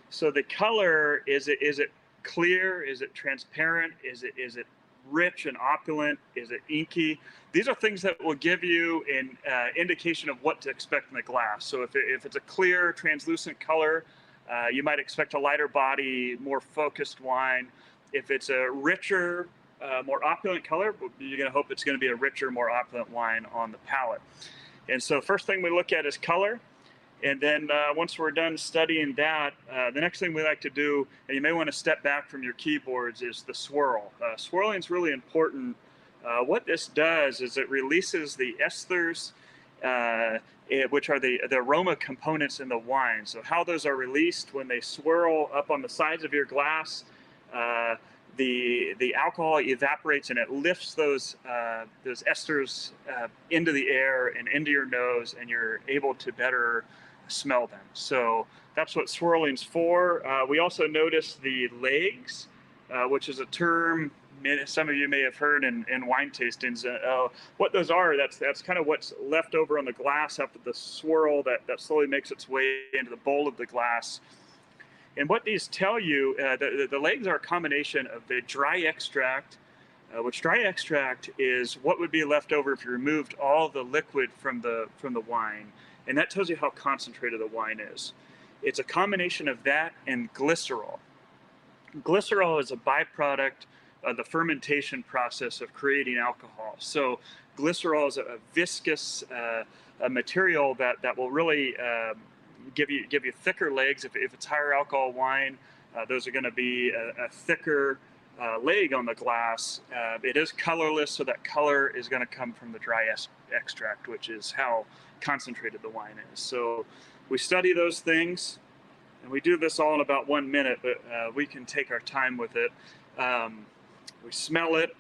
So the color, is it clear? Is it transparent? Is it rich and opulent? Is it inky? These are things that will give you an indication of what to expect in the glass. So if it's a clear, translucent color, you might expect a lighter body, more focused wine. If it's a richer, more opulent color, you're going to hope it's going to be a richer, more opulent wine on the palate. And so first thing we look at is color. And then once we're done studying that, the next thing we like to do, and you may want to step back from your keyboards, is the swirl. Swirling is really important. What this does is it releases the esters, which are the aroma components in the wine. So how those are released when they swirl up on the sides of your glass, the alcohol evaporates and it lifts those esters into the air and into your nose, and you're able to better smell them. So that's what swirling's for. We also notice the legs, which is a term some of you may have heard in wine tastings. What those are, that's kind of what's left over on the glass after the swirl that slowly makes its way into the bowl of the glass. And what these tell you, the legs are a combination of the dry extract, which dry extract is what would be left over if you removed all the liquid from the wine. And that tells you how concentrated the wine is. It's a combination of that and glycerol. Glycerol is a byproduct of the fermentation process of creating alcohol. So glycerol is a viscous material that will really give you thicker legs. If it's higher alcohol wine, those are going to be a thicker leg on the glass. It is colorless, so that color is going to come from the dry extract, which is how concentrated the wine is. So we study those things, and we do this all in about 1 minute, but we can take our time with it. We smell it.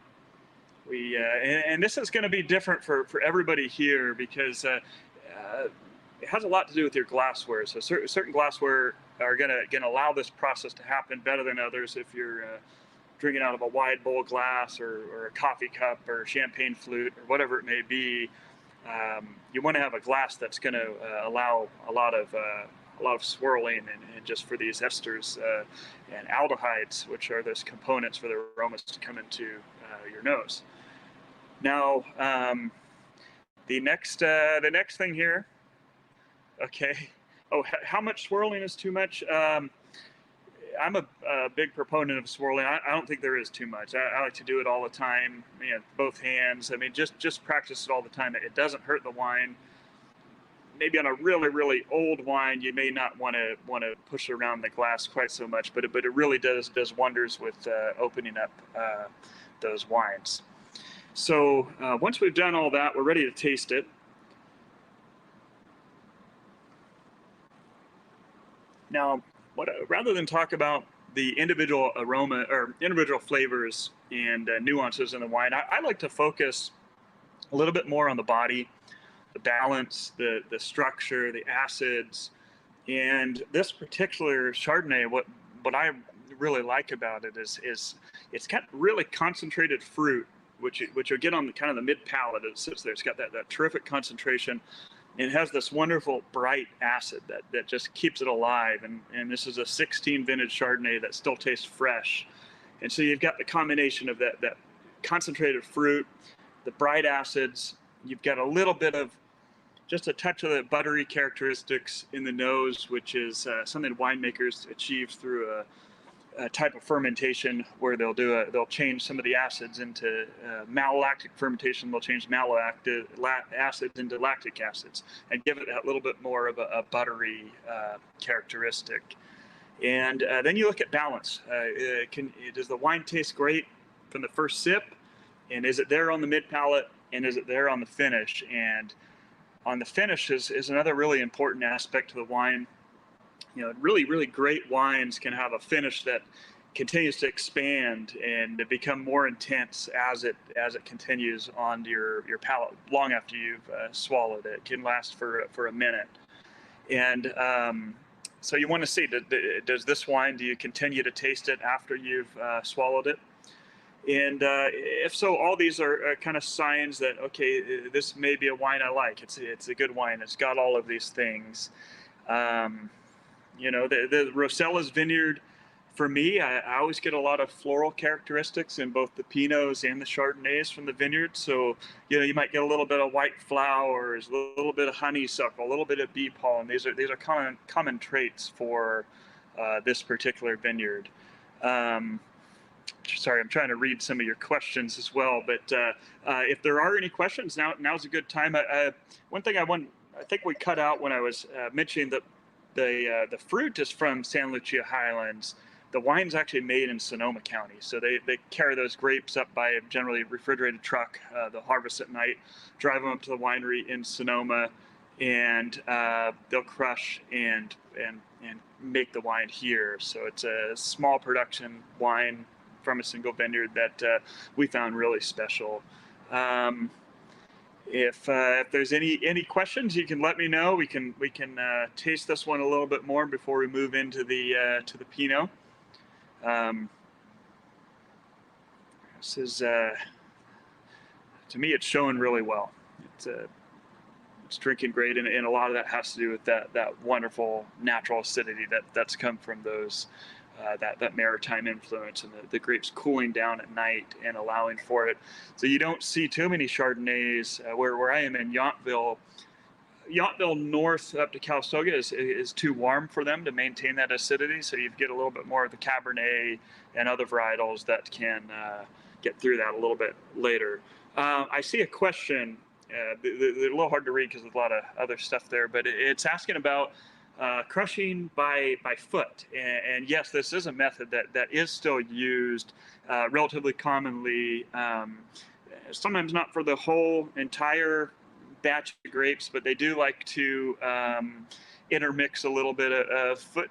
And this is going to be different for everybody here, because it has a lot to do with your glassware. So certain glassware are going to allow this process to happen better than others. If you're drinking out of a wide bowl glass or a coffee cup or champagne flute or whatever it may be, you want to have a glass that's going to allow a lot of swirling and just for these esters and aldehydes, which are those components for the aromas to come into your nose. Now, the next thing here. Okay. Oh, how much swirling is too much? I'm a big proponent of swirling. I don't think there is too much. I like to do it all the time, both hands. I mean, just practice it all the time. It doesn't hurt the wine. Maybe on a really, really old wine, you may not want to push around the glass quite so much, but it really does wonders with opening up those wines. So once we've done all that, we're ready to taste it. Now, rather than talk about the individual aroma or individual flavors and nuances in the wine, I like to focus a little bit more on the body, the balance, the structure, the acids. And this particular Chardonnay, what I really like about it is it's got really concentrated fruit, which you'll get on the kind of the mid palate. It sits there. It's got that terrific concentration. And it has this wonderful bright acid that just keeps it alive. And this is a 16 vintage Chardonnay that still tastes fresh. And so you've got the combination of that concentrated fruit, the bright acids. You've got a little bit of just a touch of the buttery characteristics in the nose, which is something winemakers achieve through a type of fermentation where they'll change some of the acids into malolactic fermentation. They'll change malolactic acids into lactic acids and give it that little bit more of a buttery characteristic. And then you look at balance. Does the wine taste great from the first sip? And is it there on the mid palate? And is it there on the finish? And on the finish is another really important aspect to the wine. Really, really great wines can have a finish that continues to expand and to become more intense as it continues on your palate long after you've swallowed it. It can last for a minute. And so you want to see, does this wine, do you continue to taste it after you've swallowed it? And if so, all these are kind of signs that, okay, this may be a wine I like. It's a good wine. It's got all of these things. The Rosella's Vineyard For me, I always get a lot of floral characteristics in both the Pinots and the Chardonnays from the vineyard. So, you might get a little bit of white flowers, a little bit of honeysuckle, a little bit of bee pollen. These are common traits for this particular vineyard. Sorry, I'm trying to read some of your questions as well. But if there are any questions, now's a good time. One thing I think we cut out when I was mentioning that the fruit is from San Lucia Highlands. The wine's actually made in Sonoma County. So they carry those grapes up by a generally refrigerated truck. They'll harvest at night, drive them up to the winery in Sonoma, and they'll crush and make the wine here. So it's a small production wine from a single vineyard that we found really special. If there's any questions, you can let me know. We can taste this one a little bit more before we move into the Pinot. This is to me, it's showing really well. It's drinking great, and a lot of that has to do with that wonderful natural acidity that's come from those that maritime influence and the grapes cooling down at night and allowing for it. So you don't see too many Chardonnays where I am in Yountville north up to Calistoga is too warm for them to maintain that acidity. So you get a little bit more of the Cabernet and other varietals that can get through that a little bit later. I see a question. They're a little hard to read because there's a lot of other stuff there, but it's asking about crushing by foot. And yes, this is a method that is still used relatively commonly, sometimes not for the whole entire batch of grapes, but they do like to intermix a little bit of foot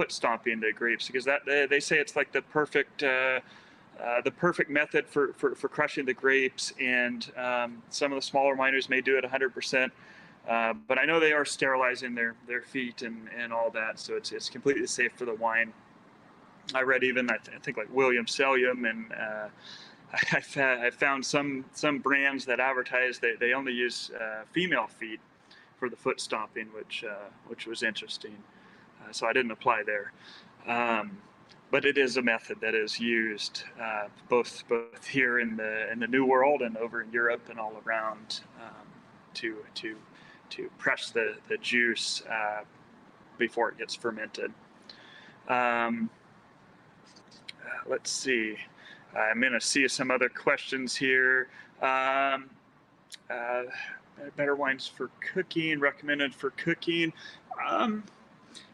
stomping the grapes, because that they say it's like the perfect method for crushing the grapes. And some of the smaller wineries may do it 100%. But I know they are sterilizing their feet and all that, so it's completely safe for the wine. I read even I think like William Sellium, and I found some brands that advertise they only use female feet for the foot stomping, which was interesting. So I didn't apply there, but it is a method that is used both here in the New World and over in Europe and all around to press the juice before it gets fermented. Let's see. I'm going to see some other questions here. Better wines for cooking, recommended for cooking.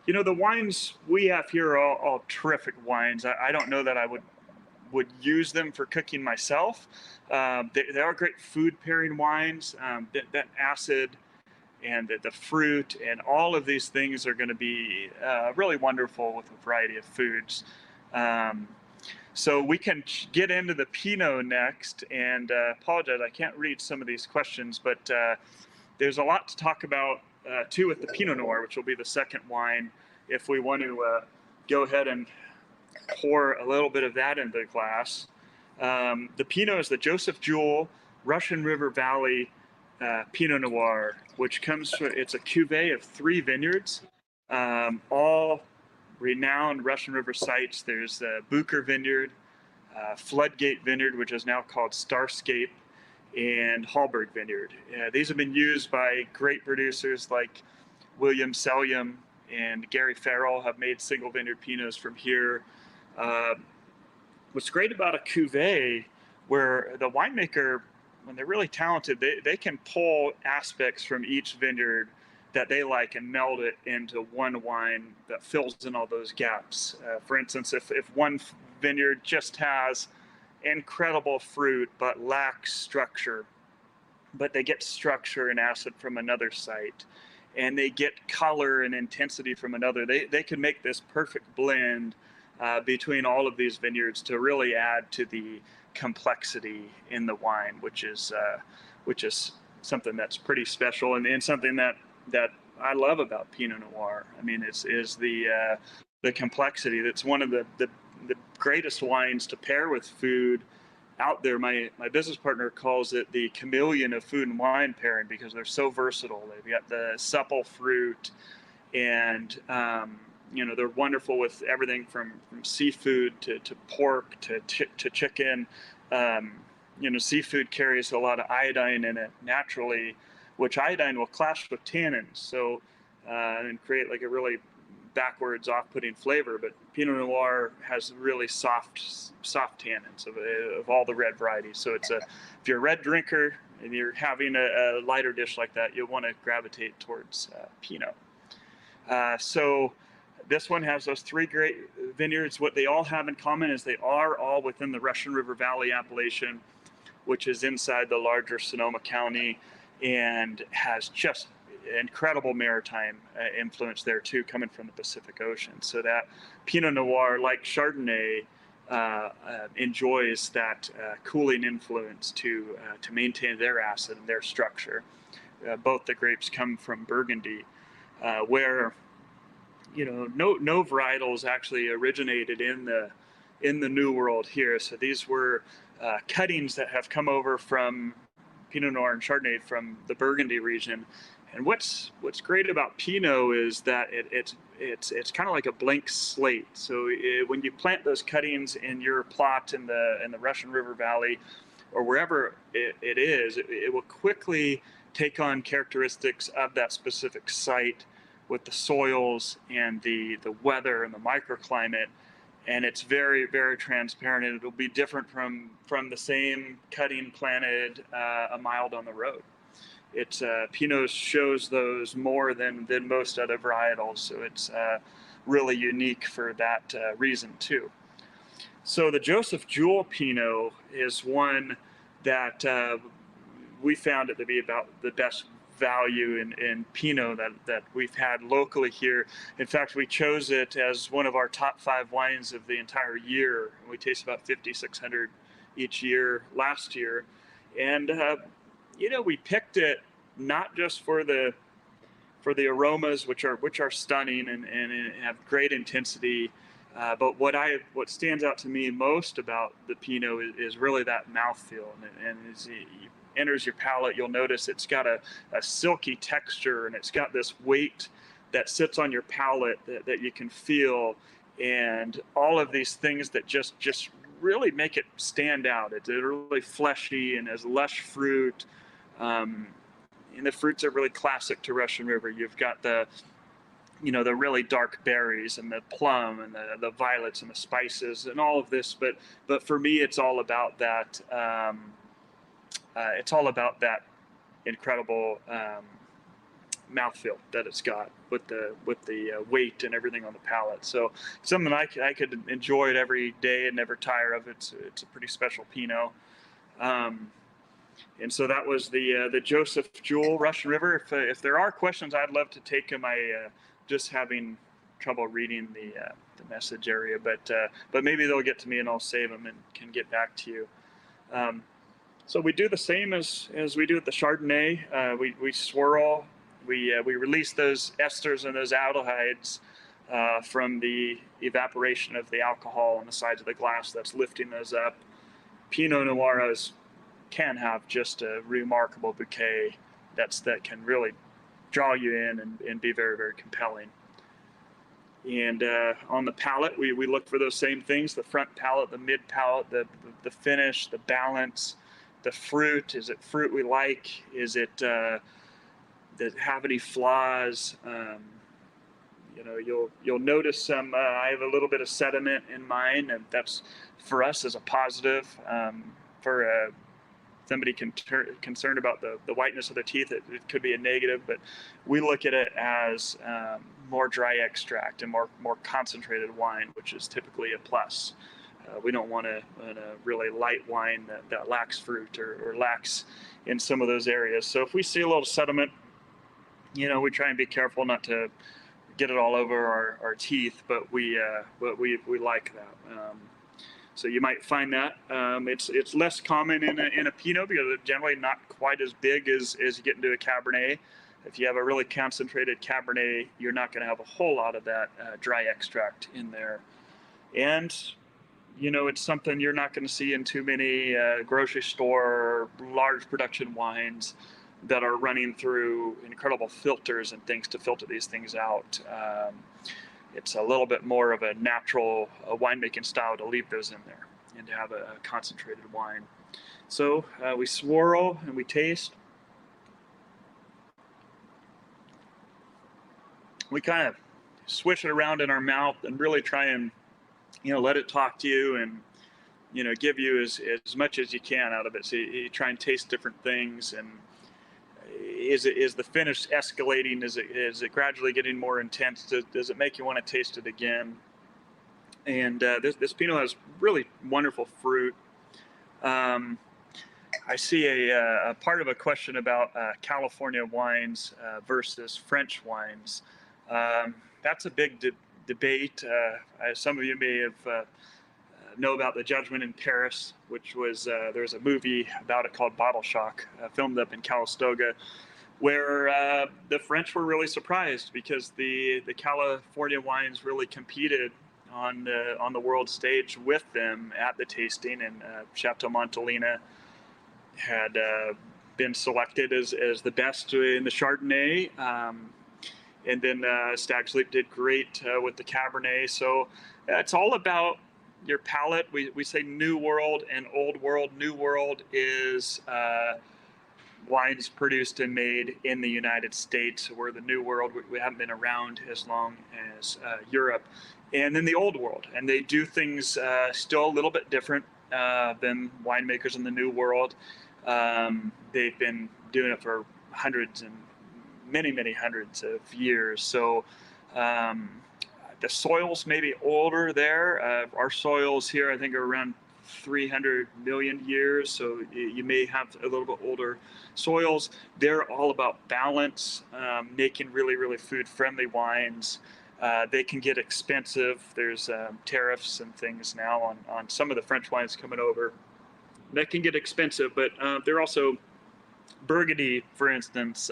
The wines we have here are all terrific wines. I don't know that I would use them for cooking myself. They are great food pairing wines. That acid and the fruit and all of these things are going to be really wonderful with a variety of foods. So we can get into the Pinot next, and apologize, I can't read some of these questions, but there's a lot to talk about too with the Pinot Noir, which will be the second wine. If we want to go ahead and pour a little bit of that into the glass. The Pinot is the Joseph Jewell Russian River Valley Pinot Noir, which comes from, it's a cuvee of 3 vineyards, all renowned Russian River sites. There's Bucher Vineyard, Floodgate Vineyard, which is now called Starscape, and Hallberg Vineyard. These have been used by great producers like William Sellium and Gary Farrell have made single vineyard Pinots from here. What's great about a cuvee, where the winemaker, when they're really talented, they can pull aspects from each vineyard that they like and meld it into one wine that fills in all those gaps. For instance, if one vineyard just has incredible fruit but lacks structure, but they get structure and acid from another site, and they get color and intensity from another, they can make this perfect blend between all of these vineyards to really add to the complexity in the wine, which is something that's pretty special, and something that I love about Pinot Noir. I mean, is the complexity. That's one of the greatest wines to pair with food out there. My business partner calls it the chameleon of food and wine pairing, because they're so versatile. They've got the supple fruit and They're wonderful with everything from seafood to pork to chicken. Seafood carries a lot of iodine in it naturally, which iodine will clash with tannins, so and create like a really backwards, off-putting flavor. But Pinot Noir has really soft tannins of all the red varieties. So if you're a red drinker and you're having a lighter dish like that, you'll want to gravitate towards Pinot. So this one has those 3 great vineyards. What they all have in common is they are all within the Russian River Valley appellation, which is inside the larger Sonoma County, and has just incredible maritime influence there too, coming from the Pacific Ocean. So that Pinot Noir, like Chardonnay, enjoys that cooling influence to maintain their acid and their structure. Both the grapes come from Burgundy, where no varietals actually originated in the New World here. So these were cuttings that have come over from Pinot Noir and Chardonnay from the Burgundy region. And what's great about Pinot is that it's kind of like a blank slate. So when you plant those cuttings in your plot in the Russian River Valley, or wherever it is, it will quickly take on characteristics of that specific site with the soils and the weather and the microclimate. And it's very, very transparent. It'll be different from the same cutting planted a mile down the road. Pinot shows those more than most other varietals, so it's really unique for that reason too. So the Joseph Jewell Pinot is one that we found it to be about the best value in Pinot that we've had locally here. In fact, we chose it as one of our top 5 wines of the entire year. We taste about 5,600 each year last year, and we picked it not just for the aromas, which are stunning and have great intensity, but what stands out to me most about the Pinot is really that mouthfeel, and as it enters your palate, you'll notice it's got a silky texture, and it's got this weight that sits on your palate that you can feel, and all of these things that just really make it stand out. It's really fleshy and has lush fruit, and the fruits are really classic to Russian River. You've got the really dark berries and the plum and the violets and the spices and all of this, but for me, it's all about that. It's all about that incredible mouthfeel that it's got with the weight and everything on the palate. So something I could enjoy it every day and never tire of. It's a pretty special Pinot. And so that was the Joseph Jewell Russian River. If there are questions, I'd love to take them. I just having trouble reading the message area, but maybe they'll get to me and I'll save them and can get back to you. So we do the same as we do with the Chardonnay. We swirl. We release those esters and those aldehydes from the evaporation of the alcohol on the sides of the glass that's lifting those up. Pinot Noirs can have just a remarkable bouquet that can really draw you in and be very, very compelling. And on the palate, we look for those same things: the front palate, the mid palate, the finish, the balance, the fruit. Is it fruit we like? Is it does it have any flaws? You'll notice some. I have a little bit of sediment in mine, and that's for us is a positive. For somebody concerned about the whiteness of their teeth, it could be a negative. But we look at it as more dry extract and more concentrated wine, which is typically a plus. We don't want a really light wine that lacks fruit or lacks in some of those areas. So if we see a little sediment, we try and be careful not to get it all over our teeth, but we like that. So you might find that it's less common in a Pinot because it's generally not quite as big as you get into a Cabernet. If you have a really concentrated Cabernet, you're not going to have a whole lot of that dry extract in there. And it's something you're not going to see in too many grocery store large production wines that are running through incredible filters and things to filter these things out. it's a little bit more of a natural winemaking style to leave those in there and to have a concentrated wine. So we swirl and we taste. We kind of swish it around in our mouth and really try and, let it talk to you and, give you as much as you can out of it. So you try and taste different things. And is the finish escalating? Is it gradually getting more intense? Does it make you want to taste it again? And this Pinot has really wonderful fruit. I see a part of a question about California wines versus French wines. That's a big debate. Some of you may have know about the Judgment in Paris, which was there's a movie about it called Bottle Shock, filmed up in Calistoga, where the French were really surprised because the California wines really competed on the world stage with them at the tasting, and Chateau Montelena had been selected as the best in the Chardonnay. And then Stag's Leap did great with the Cabernet. So it's all about your palate. We say New World and Old World. New World is wines produced and made in the United States. We're the New World. We haven't been around as long as Europe. And then the Old World. And they do things still a little bit different than winemakers in the New World. They've been doing it for hundreds and many hundreds of years. So the soils may be older there. Our soils here, I think, are around 300 million years. So you may have a little bit older soils. They're all about balance, making really food-friendly wines. They can get expensive. There's tariffs and things now on some of the French wines coming over. That can get expensive, but they're also Burgundy, for instance.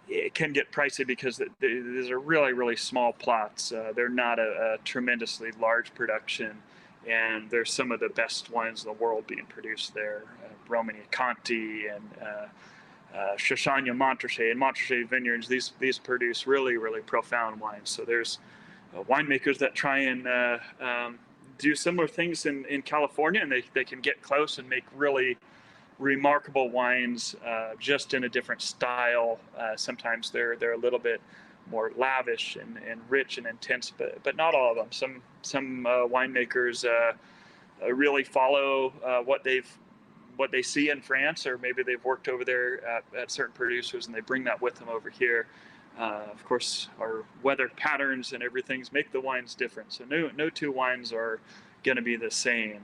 It can get pricey because these are really small plots. They're not a tremendously large production, and there's some of the best wines in the world being produced there. Romagna-Conti and Chassagne Montrachet and Montrachet Vineyards. These produce really profound wines. So there's winemakers that try and do similar things in California, and they can get close and make really remarkable wines just in a different style. Sometimes they're a little bit more lavish and rich and intense, but not all of them. Some winemakers really follow what they see in France, or maybe they've worked over there at certain producers and they bring that with them over here. Of course, our weather patterns and everything's make the wines different. So no two wines are going to be the same.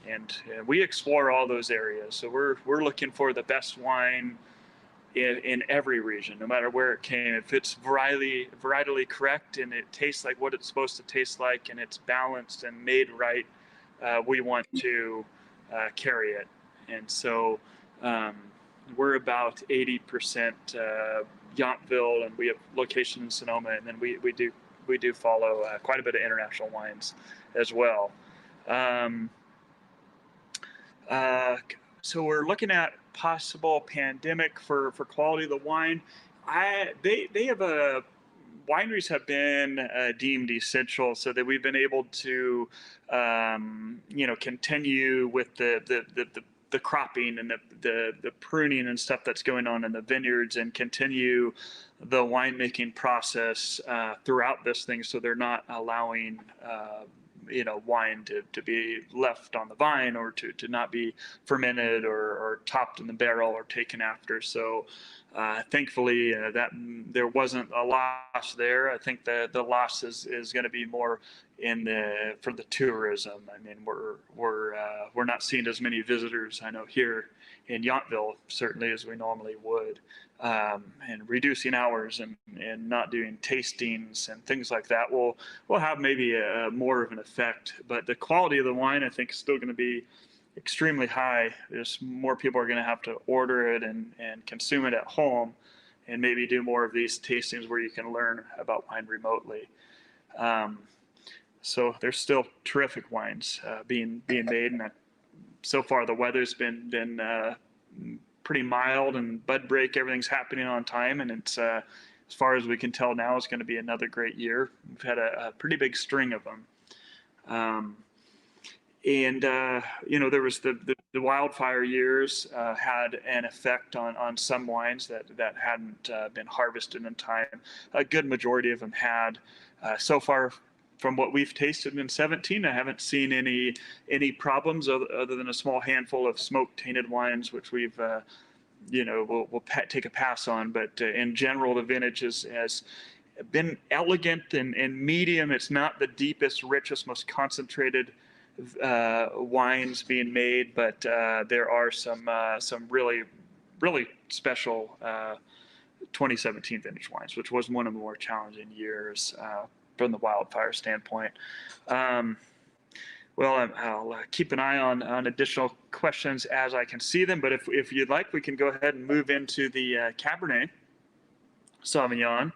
And we explore all those areas. So we're looking for the best wine in every region, no matter where it came. If it's varietally correct and it tastes like what it's supposed to taste like and it's balanced and made right, we want to carry it. And so we're about 80% Yountville, and we have location in Sonoma, and then we do follow quite a bit of international wines as well. So we're looking at possible pandemic for quality of the wine. They have wineries have been deemed essential, so that we've been able to continue with the cropping and the pruning and stuff that's going on in the vineyards, and continue the winemaking process throughout this thing, so they're not allowing wine to be left on the vine, or to not be fermented or topped in the barrel or taken after. So thankfully that there wasn't a loss there. I think the loss is going to be more for the tourism. I mean, we're not seeing as many visitors, I know, here in Yountville, certainly, as we normally would. And reducing hours and not doing tastings and things like that will have maybe more of an effect. But the quality of the wine, I think, is still going to be extremely high. There's more people are going to have to order it and consume it at home, and maybe do more of these tastings where you can learn about wine remotely. So there's still terrific wines being made, and so far the weather's been pretty mild, and bud break, everything's happening on time, and it's as far as we can tell now, is going to be another great year. We've had a pretty big string of them. There was the wildfire years had an effect on some wines that hadn't been harvested in time. A good majority of them had. So far, from what we've tasted in 17, I haven't seen any problems other than a small handful of smoke-tainted wines, which we'll take a pass on. But in general, the vintage has been elegant and medium. It's not the deepest, richest, most concentrated wines being made, but there are some really special 2017 vintage wines, which was one of the more challenging years from the wildfire standpoint. I'll keep an eye on additional questions as I can see them, but if you'd like, we can go ahead and move into the Cabernet Sauvignon.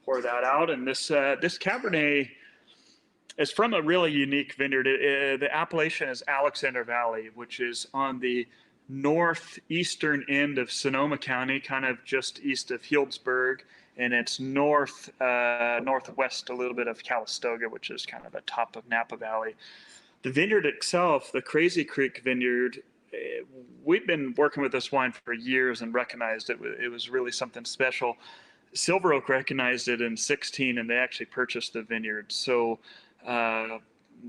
Pour that out, and this Cabernet is from a really unique vineyard. The appellation is Alexander Valley, which is on the northeastern end of Sonoma County, kind of just east of Healdsburg, and it's northwest a little bit of Calistoga, which is kind of the top of Napa Valley. The vineyard itself, the Crazy Creek Vineyard, we've been working with this wine for years and recognized it was really something special. Silver Oak recognized it in 16, and they actually purchased the vineyard. So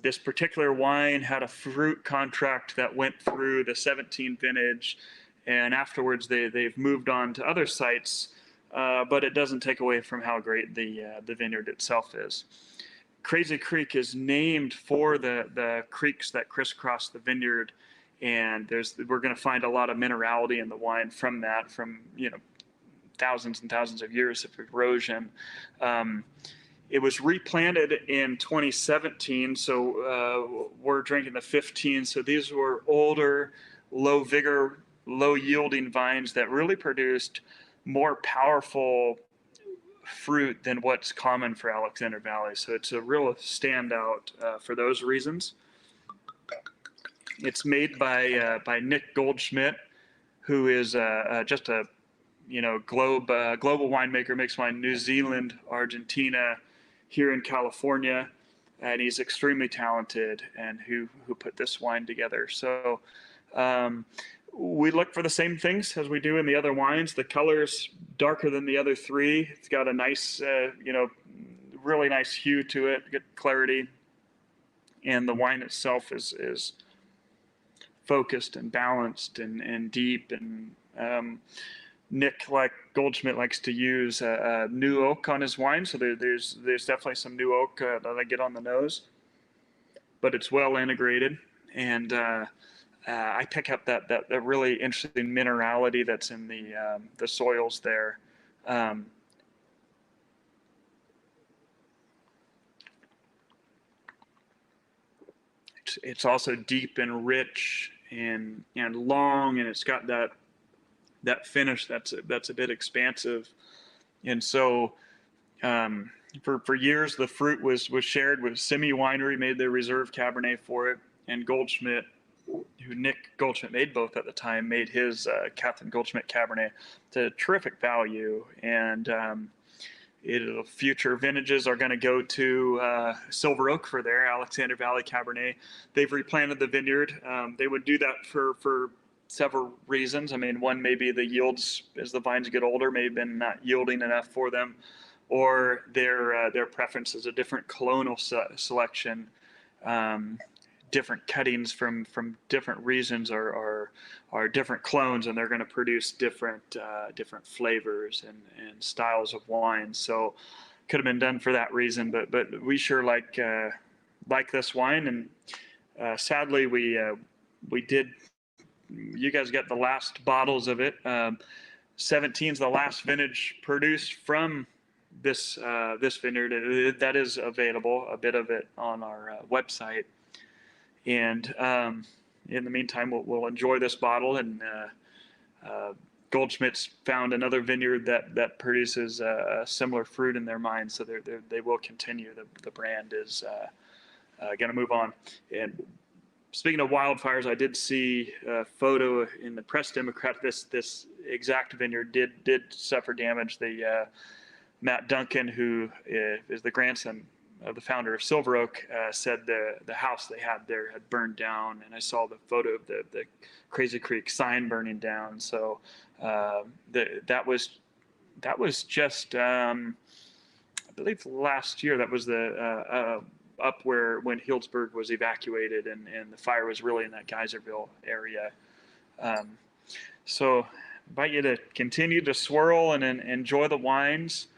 this particular wine had a fruit contract that went through the 17 vintage, and afterwards they've moved on to other sites, but it doesn't take away from how great the vineyard itself is. Crazy Creek is named for the creeks that crisscross the vineyard, and we're going to find a lot of minerality in the wine from that, from thousands and thousands of years of erosion. It was replanted in 2017, so we're drinking the 15. So these were older, low vigor, low yielding vines that really produced more powerful fruit than what's common for Alexander Valley. So it's a real standout for those reasons. It's made by Nick Goldschmidt, who is just a global winemaker, makes wine New Zealand, Argentina, here in California, and he's extremely talented and who put this wine together. So we look for the same things as we do in the other wines. The color's darker than the other three. It's got a nice, really nice hue to it, good clarity, and the wine itself is focused and balanced and deep. And Nick, like Goldschmidt, likes to use new oak on his wine, so there's definitely some new oak that I get on the nose, but it's well integrated, and I pick up that really interesting minerality that's in the soils there. It's also deep and rich and long, and it's got that finish that's a bit expansive. And so for years the fruit was shared with Simi Winery, made their reserve Cabernet for it, and Goldschmidt, who Nick Goldschmidt made both at the time, made his Captain Goldschmidt Cabernet. It's a terrific value, and future vintages are going to go to Silver Oak for their Alexander Valley Cabernet. They've replanted the vineyard. They would do that for several reasons. I mean, one, maybe the yields as the vines get older may have been not yielding enough for them, or their preference is a different clonal selection, different cuttings from different regions are different clones, and they're going to produce different flavors and styles of wine. So could have been done for that reason, but we sure like this wine, and sadly we did. You guys got the last bottles of it. 17 is the last vintage produced from this vineyard. That is available, a bit of it, on our website. And in the meantime, we'll enjoy this bottle. And Goldschmidt's found another vineyard that produces similar fruit in their mind, so they will continue. The brand is going to move on. And speaking of wildfires, I did see a photo in the Press Democrat. This exact vineyard did suffer damage. The Matt Duncan, who is the grandson of the founder of Silver Oak, said the house they had there had burned down, and I saw the photo of the Crazy Creek sign burning down. So that was just I believe last year. That was the up where when Healdsburg was evacuated, and the fire was really in that Geyserville area. So I invite you to continue to swirl and enjoy the wines.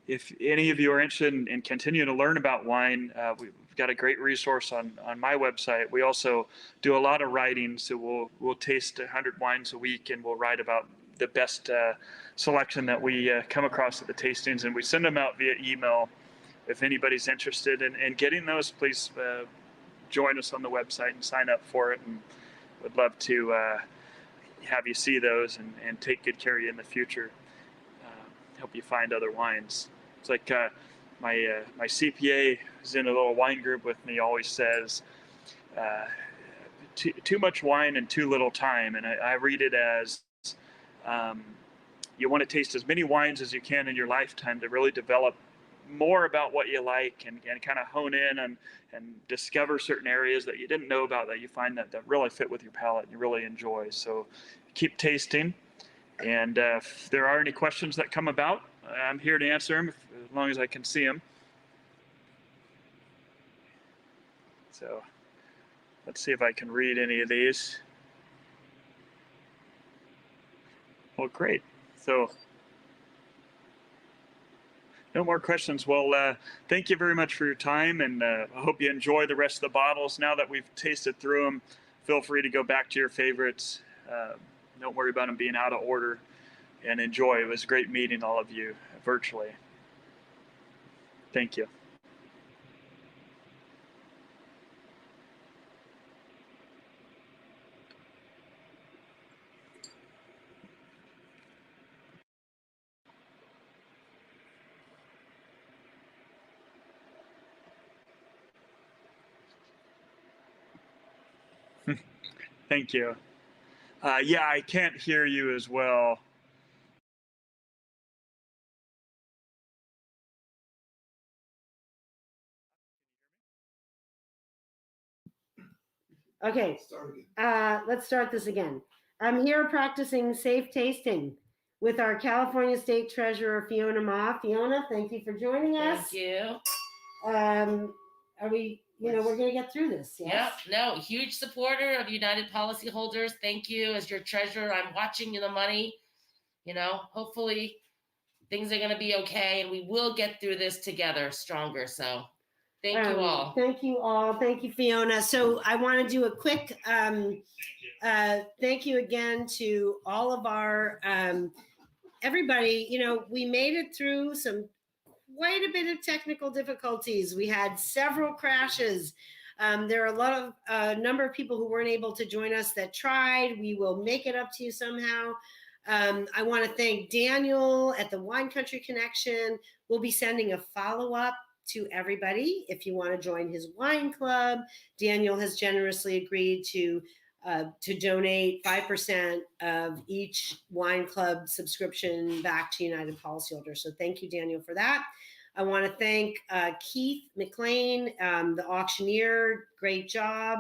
If any of you are interested in continuing to learn about wine, we've got a great resource on my website. We also do a lot of writing, so we'll taste 100 wines a week, and we'll write about the best selection that we come across at the tastings, and we send them out via email. If anybody's interested in getting those, please join us on the website and sign up for it, and would love to have you see those and take good care of you in the future. Help you find other wines. It's like my CPA is in a little wine group with me, always says too much wine and too little time, and I read it as you want to taste as many wines as you can in your lifetime to really develop more about what you like, and kind of hone in and discover certain areas that you didn't know about, that you find that really fit with your palate and you really enjoy. So keep tasting. And if there are any questions that come about, I'm here to answer them as long as I can see them. So let's see if I can read any of these. Well, great. So no more questions. Well, thank you very much for your time, and I hope you enjoy the rest of the bottles. Now that we've tasted through them, feel free to go back to your favorites. Don't worry about them being out of order, and enjoy. It was great meeting all of you virtually. Thank you. Thank you. Yeah, I can't hear you as well. Okay, let's start this again. I'm here practicing safe tasting with our California State Treasurer, Fiona Ma. Fiona, thank you for joining us. Thank you. Are we, we're going to get through this, yes? Yep, no, huge supporter of United Policyholders. Thank you. As your treasurer, I'm watching you the money. Hopefully things are going to be okay, and we will get through this together stronger. So thank you all. Thank you all. Thank you, Fiona. So I want to do a quick thank you again to all of our everybody. We made it through quite a bit of technical difficulties. We had several crashes. There are a number of people who weren't able to join us that tried. We will make it up to you somehow. I want to thank Daniel at the Wine Country Connection. We'll be sending a follow-up to everybody if you want to join his wine club. Daniel has generously agreed to donate 5% of each wine club subscription back to United Policyholders. So thank you, Daniel, for that. I want to thank Keith McLean, the auctioneer. Great job.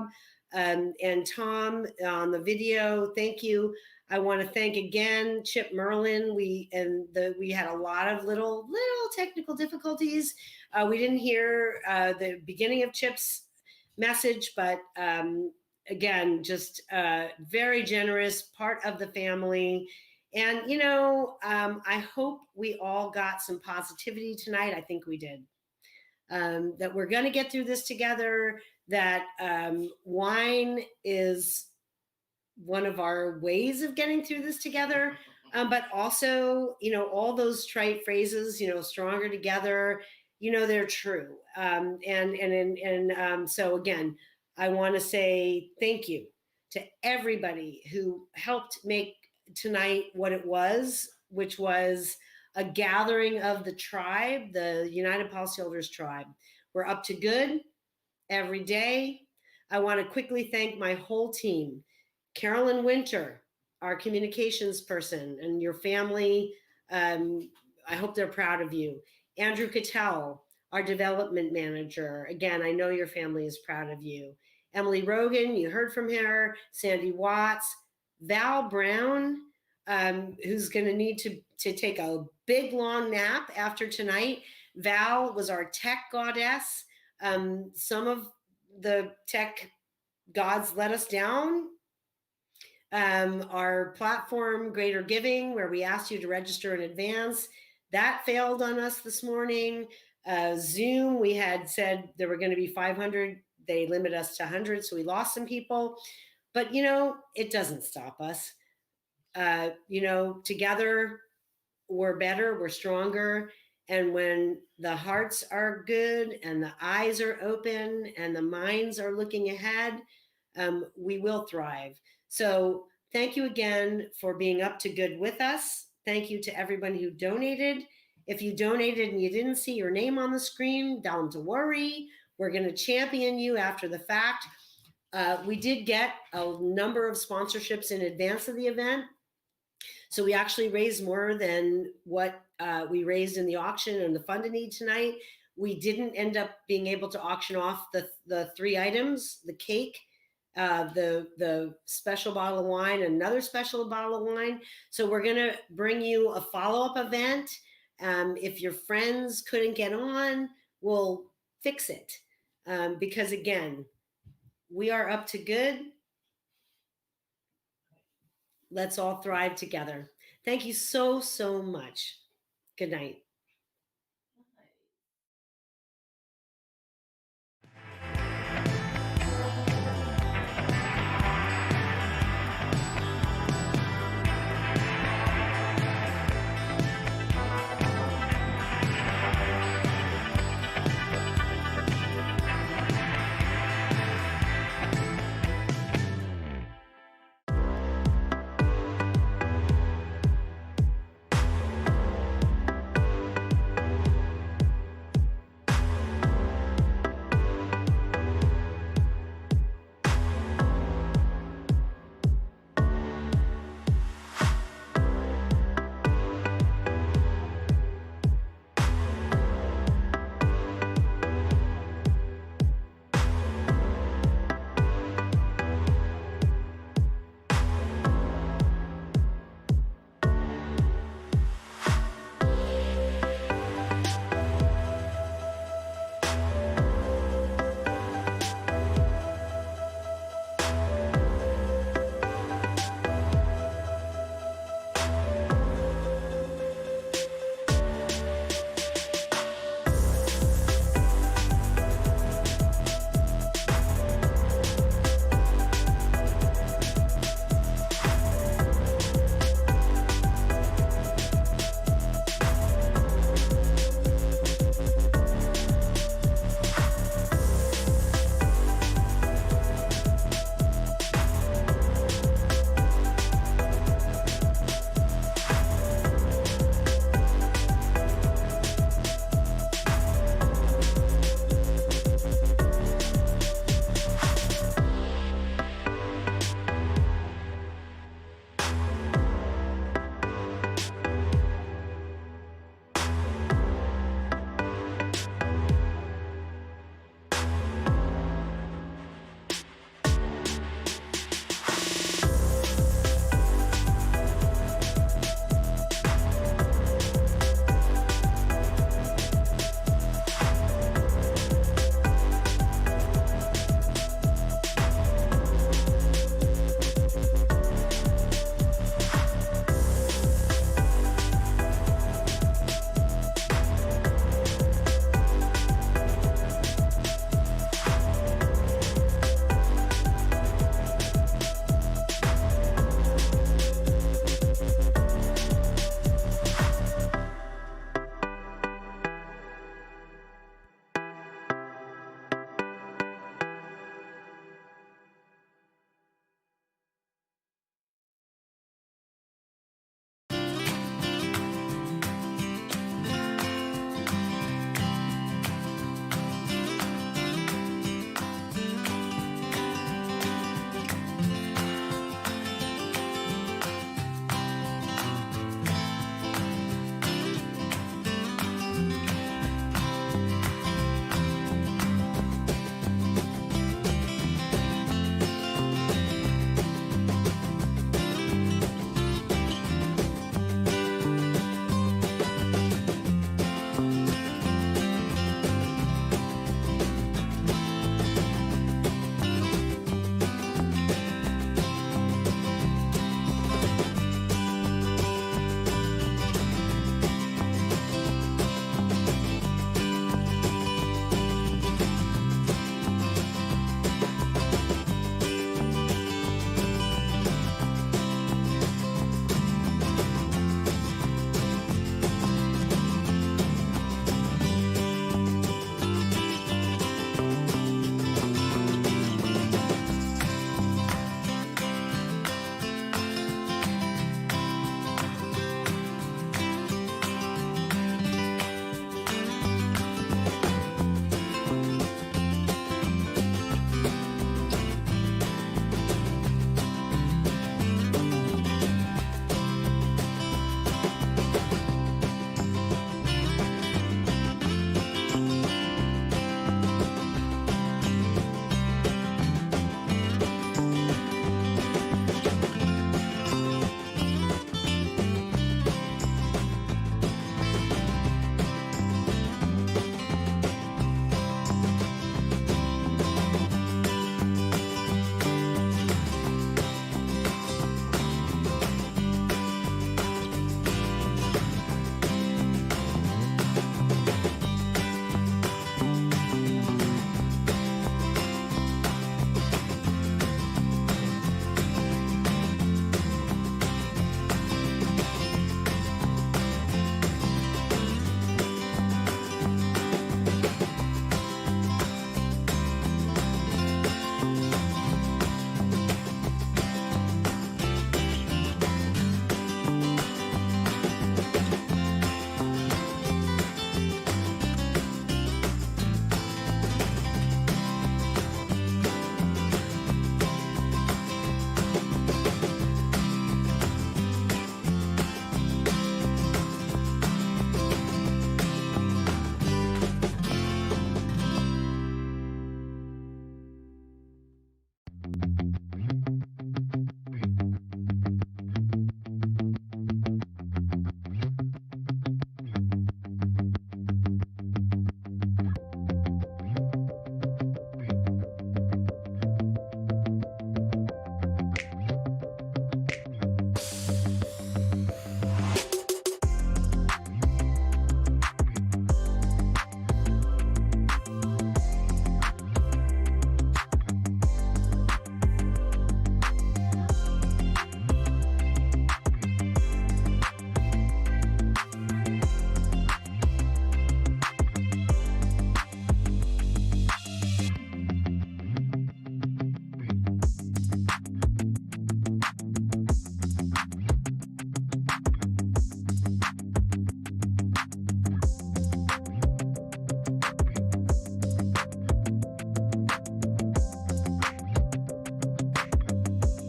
And Tom on the video. Thank you. I want to thank again Chip Merlin. We had a lot of little technical difficulties. We didn't hear the beginning of Chip's message, but again, just very generous, part of the family. And, I hope we all got some positivity tonight. I think we did. That we're going to get through this together, that wine is one of our ways of getting through this together. But also, all those trite phrases, stronger together, they're true. So again, I want to say thank you to everybody who helped make tonight what it was, which was a gathering of the tribe, the United Policyholders tribe. We're up to good every day. I want to quickly thank my whole team. Carolyn Winter, our communications person, and your family. I hope they're proud of you. Andrew Cattell, our development manager. Again, I know your family is proud of you. Emily Rogan, you heard from her. Sandy Watts, Val Brown, who's going to need to take a big long nap after tonight. Val was our tech goddess. Some of the tech gods let us down. Our platform, Greater Giving, where we asked you to register in advance, that failed on us this morning. Zoom, we had said there were going to be 500. They limit us to 100, so we lost some people. But, you know, it doesn't stop us. You know, together we're better, we're stronger. And when the hearts are good and the eyes are open and the minds are looking ahead, we will thrive. So thank you again for being up to good with us. Thank you to everyone who donated. If you donated and you didn't see your name on the screen, don't worry. We're going to champion you after the fact. We did get a number of sponsorships in advance of the event. So we actually raised more than what we raised in the auction and the fund a need tonight. We didn't end up being able to auction off the 3 items, the cake, the special bottle of wine, another special bottle of wine. So we're going to bring you a follow-up event. If your friends couldn't get on, we'll fix it. Because again, we are up to good. Let's all thrive together. Thank you so, so much. Good night.